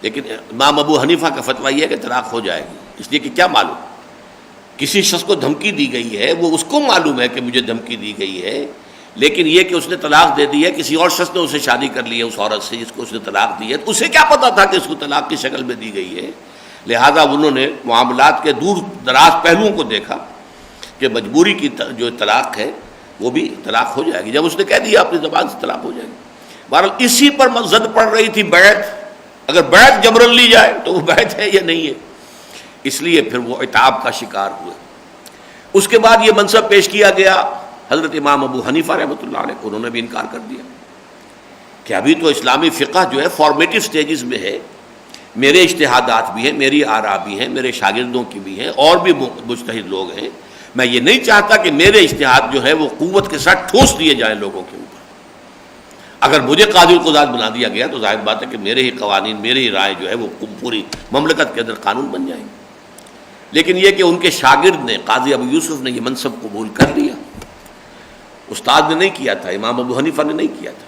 لیکن امام ابو حنیفہ کا فتویٰ یہ ہے کہ طلاق ہو جائے گی. اس لیے کہ کیا معلوم، کسی شخص کو دھمکی دی گئی ہے، وہ اس کو معلوم ہے کہ مجھے دھمکی دی گئی ہے، لیکن یہ کہ اس نے طلاق دے دی ہے، کسی اور شخص نے اسے شادی کر لی ہے اس عورت سے جس کو اس نے طلاق دی ہے، تو اسے کیا پتا تھا کہ اس کو طلاق کی شکل میں دی گئی ہے. لہذا انہوں نے معاملات کے دور دراز پہلوؤں کو دیکھا کہ مجبوری کی جو طلاق ہے وہ بھی طلاق ہو جائے گی. جب اس نے کہہ دیا اپنی زبان سے طلاق ہو جائے گی. بہرحال اسی پر زد پڑ رہی تھی بیعت. اگر بیعت جبرن لی جائے تو وہ بیعت ہے یا نہیں ہے. اس لیے پھر وہ عتاب کا شکار ہوئے. اس کے بعد یہ منصب پیش کیا گیا حضرت امام ابو حنیفہ رحمۃ اللہ علیہ کو. انہوں نے بھی انکار کر دیا کہ ابھی تو اسلامی فقہ جو ہے فارمیٹیو سٹیجز میں ہے، میرے اجتہادات بھی ہیں، میری آراء بھی ہیں، میرے شاگردوں کی بھی ہیں، اور بھی مجتہد لوگ ہیں. میں یہ نہیں چاہتا کہ میرے اجتہاد جو ہے وہ قوت کے ساتھ ٹھوس دیے جائیں لوگوں کے اوپر. اگر مجھے قاضی القضات بنا دیا گیا تو ظاہر بات ہے کہ میرے ہی قوانین، میری ہی رائے جو ہے وہ پوری مملکت کے اندر قانون بن جائیں گے. لیکن یہ کہ ان کے شاگرد نے قاضی ابو یوسف نے یہ منصب قبول کر لیا. استاد نے نہیں کیا تھا، امام ابو حنیفہ نے نہیں کیا تھا.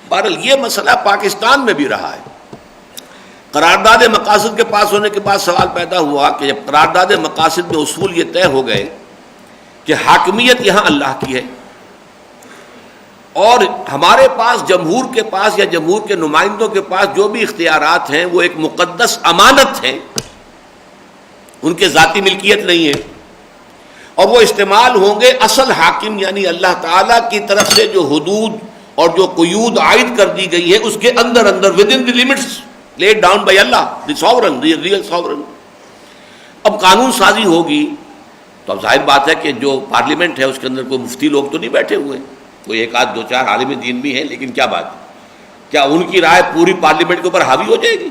بہرحال یہ مسئلہ پاکستان میں بھی رہا ہے. قرارداد مقاصد کے پاس ہونے کے بعد سوال پیدا ہوا کہ جب قرارداد مقاصد میں اصول یہ طے ہو گئے کہ حاکمیت یہاں اللہ کی ہے اور ہمارے پاس جمہور کے پاس یا جمہور کے نمائندوں کے پاس جو بھی اختیارات ہیں وہ ایک مقدس امانت ہیں، ان کے ذاتی ملکیت نہیں ہے، اور وہ استعمال ہوں گے اصل حاکم یعنی اللہ تعالیٰ کی طرف سے جو حدود اور جو قیود عائد کر دی گئی ہے اس کے اندر within the limits laid down by Allah, the sovereign, the real sovereign. اب قانون سازی ہوگی تو اب ظاہر بات ہے کہ جو پارلیمنٹ ہے اس کے اندر کوئی مفتی لوگ تو نہیں بیٹھے ہوئے، کوئی ایک آدھ دو چار عالم دین بھی ہیں، لیکن کیا بات ہے، کیا ان کی رائے پوری پارلیمنٹ کے اوپر حاوی ہو جائے گی؟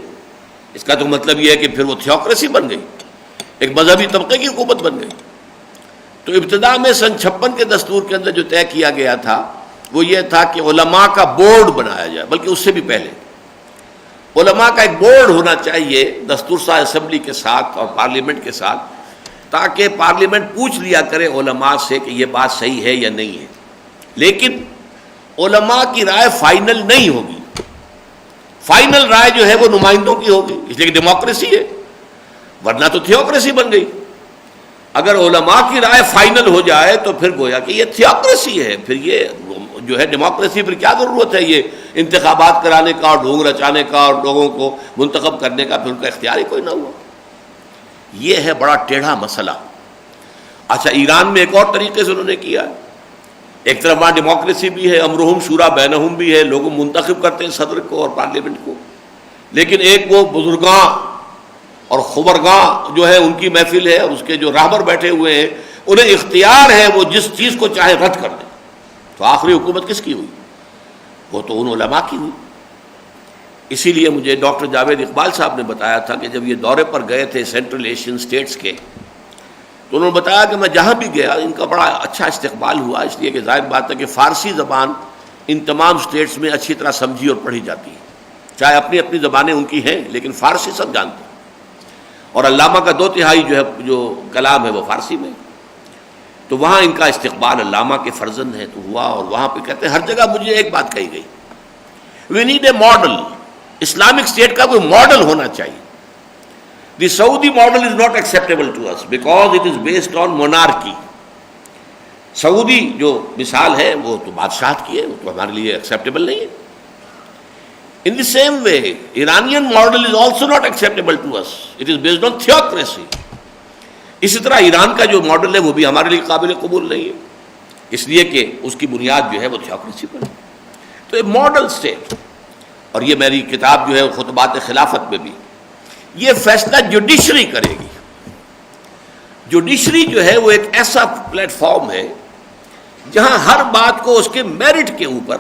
اس کا تو مطلب یہ ہے کہ پھر وہ تھیوکریسی بن گئی، ایک مذہبی طبقے کی حکومت بن گئی. تو ابتدا میں سن 56 کے دستور کے اندر جو طے کیا گیا تھا وہ یہ تھا کہ علماء کا بورڈ بنایا جائے، بلکہ اس سے بھی پہلے علماء کا ایک بورڈ ہونا چاہیے دستور ساز اسمبلی کے ساتھ اور پارلیمنٹ کے ساتھ، تاکہ پارلیمنٹ پوچھ لیا کرے علماء سے کہ یہ بات صحیح ہے یا نہیں ہے. لیکن علماء کی رائے فائنل نہیں ہوگی، فائنل رائے جو ہے وہ نمائندوں کی ہوگی، اس لیے کہ ڈیموکریسی ہے، ورنہ تو تھیوکریسی بن گئی. اگر علماء کی رائے فائنل ہو جائے تو پھر گویا کہ یہ تھیوکریسی ہے، پھر یہ جو ہے ڈیموکریسی، پھر کیا ضرورت ہے یہ انتخابات کرانے کا اور ڈھونگ رچانے کا اور لوگوں کو منتخب کرنے کا، پھر ان کا اختیار ہی کوئی نہ ہوا. یہ ہے بڑا ٹیڑھا مسئلہ. اچھا، ایران میں ایک اور طریقے سے انہوں نے کیا ہے. ایک طرف وہاں ڈیموکریسی بھی ہے، امرہم شورا بینہم بھی ہے، لوگ منتخب کرتے ہیں صدر کو اور پارلیمنٹ کو، لیکن ایک وہ بزرگاں اور خبرگاں جو ہے ان کی محفل ہے، اور اس کے جو راہبر بیٹھے ہوئے ہیں انہیں اختیار ہے وہ جس چیز کو چاہے رد کر دیں. تو آخری حکومت کس کی ہوئی؟ وہ تو ان علماء کی ہوئی. اسی لیے مجھے ڈاکٹر جاوید اقبال صاحب نے بتایا تھا کہ جب یہ دورے پر گئے تھے سینٹرل ایشین اسٹیٹس کے، تو انہوں نے بتایا کہ میں جہاں بھی گیا ان کا بڑا اچھا استقبال ہوا، اس لیے کہ ظاہر بات ہے کہ فارسی زبان ان تمام اسٹیٹس میں اچھی طرح سمجھی اور پڑھی جاتی ہے، چاہے اپنی اپنی زبانیں ان کی ہیں لیکن فارسی سب جانتے ہیں، اور علامہ کا 2/3 جو کلام ہے وہ فارسی میں. تو وہاں ان کا استقبال علامہ کے فرزند ہے تو ہوا، اور وہاں پہ کہتے ہیں ہر جگہ مجھے ایک بات کہی گئی، we need a model. Islamic state کا کوئی ماڈل ہونا چاہیے. The Saudi model is not acceptable to us because it is based on monarchy. Saudi جو مثال ہے وہ تو بادشاہت کی ہے، وہ تو ہمارے لیے ایکسیپٹیبل نہیں ہے. In the same way, Iranian model is also not acceptable to us. It is based on theocracy. اسی طرح ایران کا جو ماڈل ہے وہ بھی ہمارے لیے قابل قبول نہیں ہے، اس لیے کہ اس کی بنیاد جو ہے وہ تھیوکریسی پر ہے. تو ایک ماڈل اسٹیٹ. اور یہ میری کتاب جو ہے خطبات خلافت میں بھی یہ فیصلہ جوڈیشری کرے گی. جوڈیشری جو ہے وہ ایک ایسا پلیٹ فارم ہے جہاں ہر بات کو اس کے میرٹ کے اوپر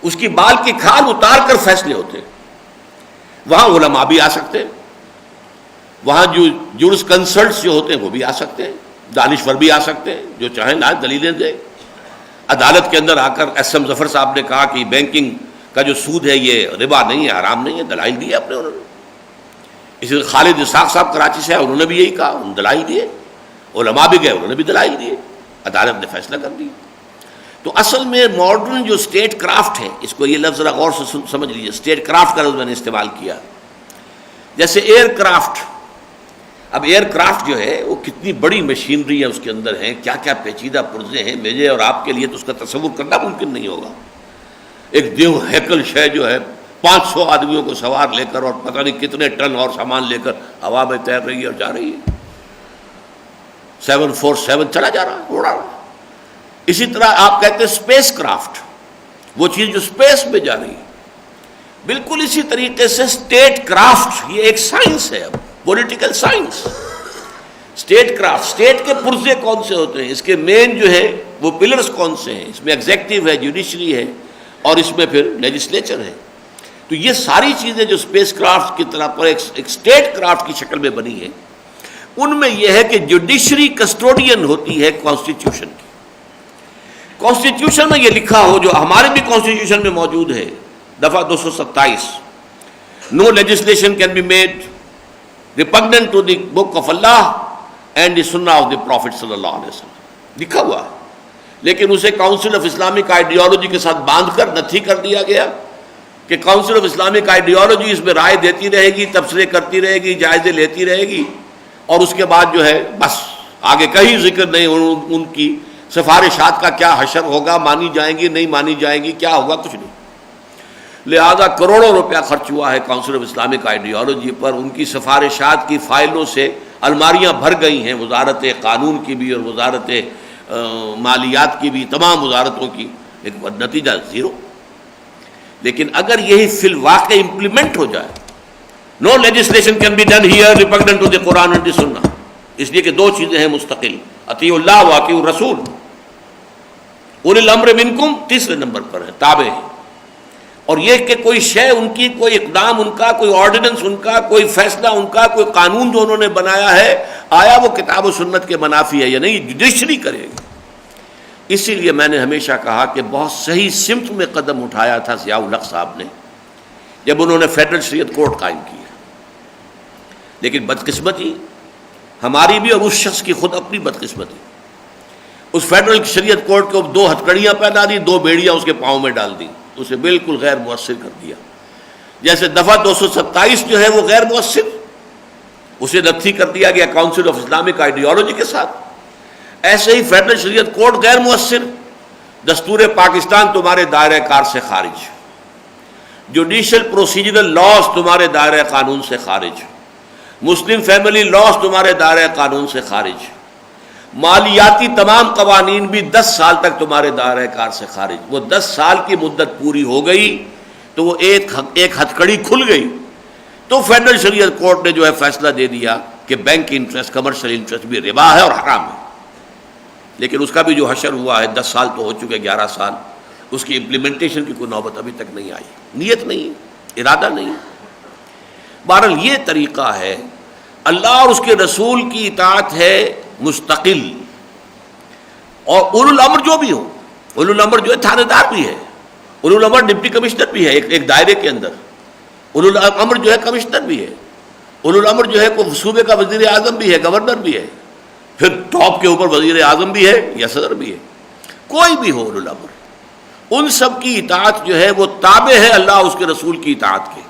اس کی بال کی کھال اتار کر فیصلے ہوتے ہیں. وہاں علماء بھی آ سکتے ہیں، وہاں جو جورس کنسلٹس جو ہوتے ہیں وہ بھی آ سکتے ہیں، دانشور بھی آ سکتے ہیں، جو چاہیں نا دلیلیں دیں. عدالت کے اندر آ کر ایس ایم ظفر صاحب نے کہا کہ بینکنگ کا جو سود ہے یہ ربا نہیں ہے، حرام نہیں ہے، دلائل دیے اپنے انہوں نے. اسی طرح خالد اسحاق صاحب کراچی سے ہیں، انہوں نے بھی یہی کہا، انہوں نے دلائل دیے. علماء بھی گئے، انہوں نے بھی دلائل دیے، عدالت نے فیصلہ کر دیا. تو اصل میں ماڈرن جو اسٹیٹ کرافٹ ہے، اس کو یہ لفظ ذرا غور سے سمجھ لیجیے، اسٹیٹ کرافٹ کا لفظ میں نے استعمال کیا. جیسے ایئر کرافٹ. اب ایئر کرافٹ جو ہے وہ کتنی بڑی مشینری ہے اس کے اندر ہیں، کیا کیا پیچیدہ پرزے ہیں، میرے اور آپ کے لیے تو اس کا تصور کرنا ممکن نہیں ہوگا. ایک دیو ہیکل شے جو ہے 500 آدمیوں کو سوار لے کر اور پتہ نہیں کتنے ٹن اور سامان لے کر ہوا میں تیر رہی ہے اور جا رہی ہے. 747 چلا جا رہا ہے، اڑا رہا ہے. اسی طرح آپ کہتے ہیں اسپیس کرافٹ، وہ چیز جو اسپیس میں جا رہی ہے. بالکل اسی طریقے سے اسٹیٹ کرافٹ یہ ایک سائنس ہے، اب political science. State craft, state کے پرزے کون سے ہوتے ہیں، اس کے مین جو ہے وہ پلرز کون سے ہیں. اس میں ایگزیکٹو ہے، جوڈیشری ہے، اور اس میں پھر لیجسلیچر ہے. تو یہ ساری چیزیں جو اسپیس کرافٹ کی طرح پر ایک اسٹیٹ کرافٹ کی شکل میں بنی ہے، ان میں یہ ہے کہ جوڈیشری کسٹوڈین ہوتی ہے کانسٹیٹیوشن کی. کانسٹیٹیوشن میں یہ لکھا ہو، جو ہمارے بھی کانسٹیٹیوشن میں موجود ہے، دفعہ 227، no legislation can be made repugnant to the book of Allah and the Sunnah of the profit صلی اللہ علیہ وسلم، لکھا ہوا ہے. لیکن اسے کاؤنسل آف اسلامک آئیڈیالوجی کے ساتھ باندھ کر نتھی کر دیا گیا کہ کاؤنسل آف اسلامک آئیڈیالوجی اس میں رائے دیتی رہے گی، تبصرے کرتی رہے گی، جائزے لیتی رہے گی، اور اس کے بعد جو ہے بس آگے کہیں ذکر نہیں ان کی سفارشات کا کیا حشر ہوگا، مانی جائیں گی نہیں مانی جائیں گی، کیا ہوگا، کچھ نہیں. لہذا کروڑوں روپیہ خرچ ہوا ہے کاؤنسل آف اسلامک آئیڈیالوجی پر. ان کی سفارشات کی فائلوں سے الماریاں بھر گئی ہیں، وزارت قانون کی بھی اور وزارت مالیات کی بھی، تمام وزارتوں کی. ایک نتیجہ زیرو. لیکن اگر یہی فی الواقع امپلیمنٹ ہو جائے، no legislation can be done here repugnant to the Quran and the Sunnah, اس لیے کہ دو چیزیں ہیں مستقل، اطیعوا اللہ و اطیعوا الرسول. اولی الامر منکم تیسرے نمبر پر ہے، تابع ہے. اور یہ کہ کوئی شے ان کی، کوئی اقدام ان کا، کوئی آرڈیننس ان کا، کوئی فیصلہ ان کا، کوئی قانون جو انہوں نے بنایا ہے، آیا وہ کتاب و سنت کے منافی ہے یا نہیں، جوڈیشری کرے گی. اسی لیے میں نے ہمیشہ کہا کہ بہت صحیح سمت میں قدم اٹھایا تھا ضیاء الحق صاحب نے جب انہوں نے فیڈرل شریعت کورٹ قائم کیا. لیکن بدقسمتی ہماری بھی اور اس شخص کی خود اپنی بدقسمتی، اس فیڈرل شریعت کورٹ کو 2 ہتکڑیاں پہنا دی، 2 بیڑیاں اس کے پاؤں میں ڈال دی، اسے بالکل غیر مؤثر کر دیا. جیسے دفعہ 227 جو ہے وہ غیر مؤثر، اسے نتھی کر دیا گیا کاؤنسل آف اسلامک آئیڈیالوجی کے ساتھ. ایسے ہی فیڈرل شریعت کورٹ غیر مؤثر، دستور پاکستان تمہارے دائرہ کار سے خارج، جوڈیشل پروسیجرل لاز تمہارے دائرہ قانون سے خارج، مسلم فیملی لاز تمہارے دائرہ قانون سے خارج، مالیاتی تمام قوانین بھی 10 سال تک تمہارے دائرہ کار سے خارج. وہ 10 سال کی مدت پوری ہو گئی تو وہ ایک ہتھکڑی کھل گئی تو فیڈرل شریعت کورٹ نے جو ہے فیصلہ دے دیا کہ بینک انٹرسٹ، کمرشل انٹرسٹ بھی ربا ہے اور حرام ہے، لیکن اس کا بھی جو حشر ہوا ہے 10 سال تو ہو چکے، 11 سال، اس کی امپلیمنٹیشن کی کوئی نوبت ابھی تک نہیں آئی، نیت نہیں، ارادہ نہیں۔ بہرحال یہ طریقہ ہے، اللہ اور اس کے رسول کی اطاعت ہے مستقل، اور اولو الامر جو بھی ہو، اولو الامر جو ہے تھانے دار بھی ہے، اولو الامر ڈپٹی کمشنر بھی ہے ایک دائرے کے اندر، اولو الامر جو ہے کمشنر بھی ہے، اولو الامر جو ہے کوئی صوبے کا وزیر اعظم بھی ہے، گورنر بھی ہے، پھر ٹاپ کے اوپر وزیر اعظم بھی ہے یا صدر بھی ہے، کوئی بھی ہو اولو الامر، ان سب کی اطاعت جو ہے وہ تابع ہے اللہ اس کے رسول کی اطاعت کے،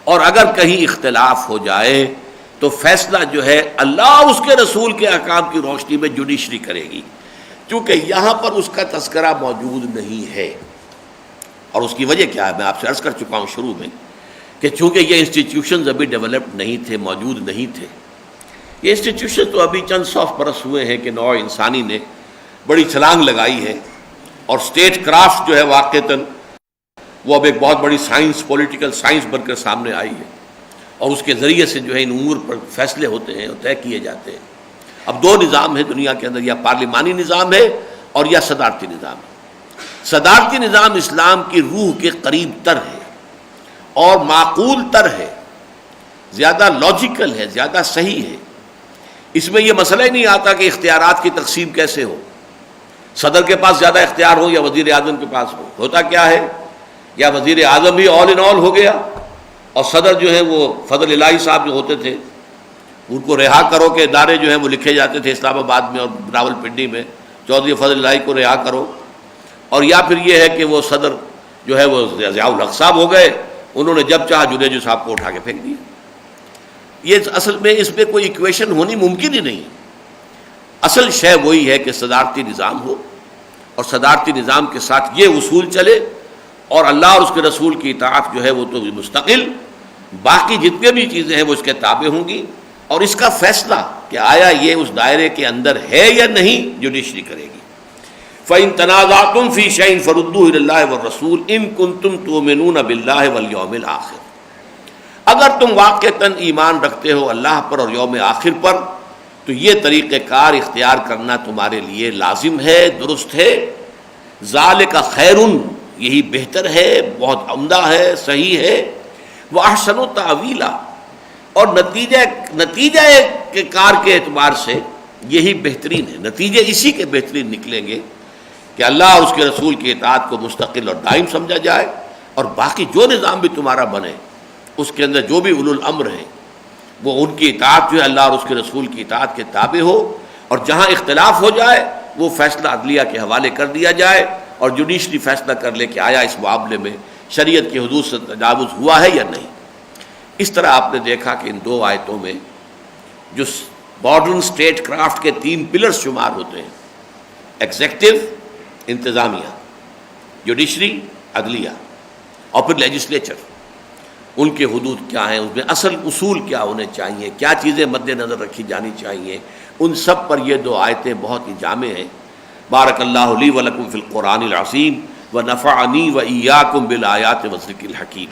اور اگر کہیں اختلاف ہو جائے تو فیصلہ جو ہے اللہ اس کے رسول کے احکام کی روشنی میں جوڈیشری کرے گی، کیونکہ یہاں پر اس کا تذکرہ موجود نہیں ہے۔ اور اس کی وجہ کیا ہے، میں آپ سے عرض کر چکا ہوں شروع میں کہ چونکہ یہ انسٹیٹیوشنز ابھی ڈیولپڈ نہیں تھے، موجود نہیں تھے، یہ انسٹیٹیوشن تو ابھی چند 100 برس ہوئے ہیں کہ نوع انسانی نے بڑی چھلانگ لگائی ہے، اور اسٹیٹ کرافٹ جو ہے واقعتاً وہ اب ایک بہت بڑی سائنس، پولیٹیکل سائنس بن کر سامنے آئی ہے، اور اس کے ذریعے سے جو ہے ان امور پر فیصلے ہوتے ہیں اور طے کیے جاتے ہیں۔ اب 2 نظام ہیں دنیا کے اندر، یا پارلیمانی نظام ہے اور یا صدارتی نظام ہے۔ صدارتی نظام اسلام کی روح کے قریب تر ہے اور معقول تر ہے، زیادہ لاجیکل ہے، زیادہ صحیح ہے۔ اس میں یہ مسئلہ ہی نہیں آتا کہ اختیارات کی تقسیم کیسے ہو، صدر کے پاس زیادہ اختیار ہو یا وزیر اعظم کے پاس ہو۔ ہوتا کیا ہے، یا وزیر اعظم بھی آل ان آل ہو گیا، اور صدر جو ہے وہ فضل الہی صاحب جو ہوتے تھے ان کو رہا کرو کے ادارے جو ہیں وہ لکھے جاتے تھے اسلام آباد میں اور راول پنڈی میں، چودھری فضل الہی کو رہا کرو، اور یا پھر یہ ہے کہ وہ صدر جو ہے وہ ضیاء الحق صاحب ہو گئے، انہوں نے جب چاہا جنیجو صاحب کو اٹھا کے پھینک دیا۔ یہ اصل میں اس میں کوئی ایکویشن ہونی ممکن ہی نہیں، اصل شے وہی ہے کہ صدارتی نظام ہو، اور صدارتی نظام کے ساتھ یہ اصول چلے، اور اللہ اور اس کے رسول کی اطاعت جو ہے وہ تو مستقل، باقی جتنے بھی چیزیں ہیں وہ اس کے تابع ہوں گی، اور اس کا فیصلہ کہ آیا یہ اس دائرے کے اندر ہے یا نہیں جوڈیشری کرے گی۔ فَإِن تَنَازَعْتُمْ فِي شَيْءٍ فَرُدُّوهُ إِلَى اللَّهِ وَالرَّسُولِ إِن كُنتُمْ تُؤْمِنُونَ بِاللَّهِ وَالْيَوْمِ الْآخِرِ، اگر تم واقعتاً ایمان رکھتے ہو اللہ پر اور یوم آخر پر، تو یہ طریقہ کار اختیار کرنا تمہارے لیے لازم ہے، درست ہے۔ ذَلِكَ خَيْرٌ، یہی بہتر ہے، بہت عمدہ ہے، صحیح ہے۔ وَأَحْسَنُ تَأْوِيلًا، اور نتیجہ کے کار کے اعتبار سے یہی بہترین ہے، نتیجے اسی کے بہترین نکلیں گے کہ اللہ اور اس کے رسول کی اطاعت کو مستقل اور دائم سمجھا جائے، اور باقی جو نظام بھی تمہارا بنے اس کے اندر جو بھی اولو الامر ہیں وہ ان کی اطاعت جو ہے اللہ اور اس کے رسول کی اطاعت کے تابع ہو، اور جہاں اختلاف ہو جائے وہ فیصلہ عدلیہ کے حوالے کر دیا جائے، اور جوڈیشری فیصلہ کر لے کہ آیا اس معاملے میں شریعت کی حدود سے تجاوز ہوا ہے یا نہیں۔ اس طرح آپ نے دیکھا کہ ان 2 آیتوں میں جو ماڈرن اسٹیٹ کرافٹ کے 3 پلرز شمار ہوتے ہیں، ایگزیکٹو انتظامیہ، جوڈیشری عدلیہ، اور پھر لیجسلیچر، ان کے حدود کیا ہیں، اس میں اصل اصول کیا ہونے چاہیے، کیا چیزیں مد نظر رکھی جانی چاہیے، ان سب پر یہ 2 آیتیں بہت ہی جامع ہیں۔ بارک اللہ لی ولکم فی القرآن العظیم ونفعنی وإیاکم بالآیات والذکر الحکیم۔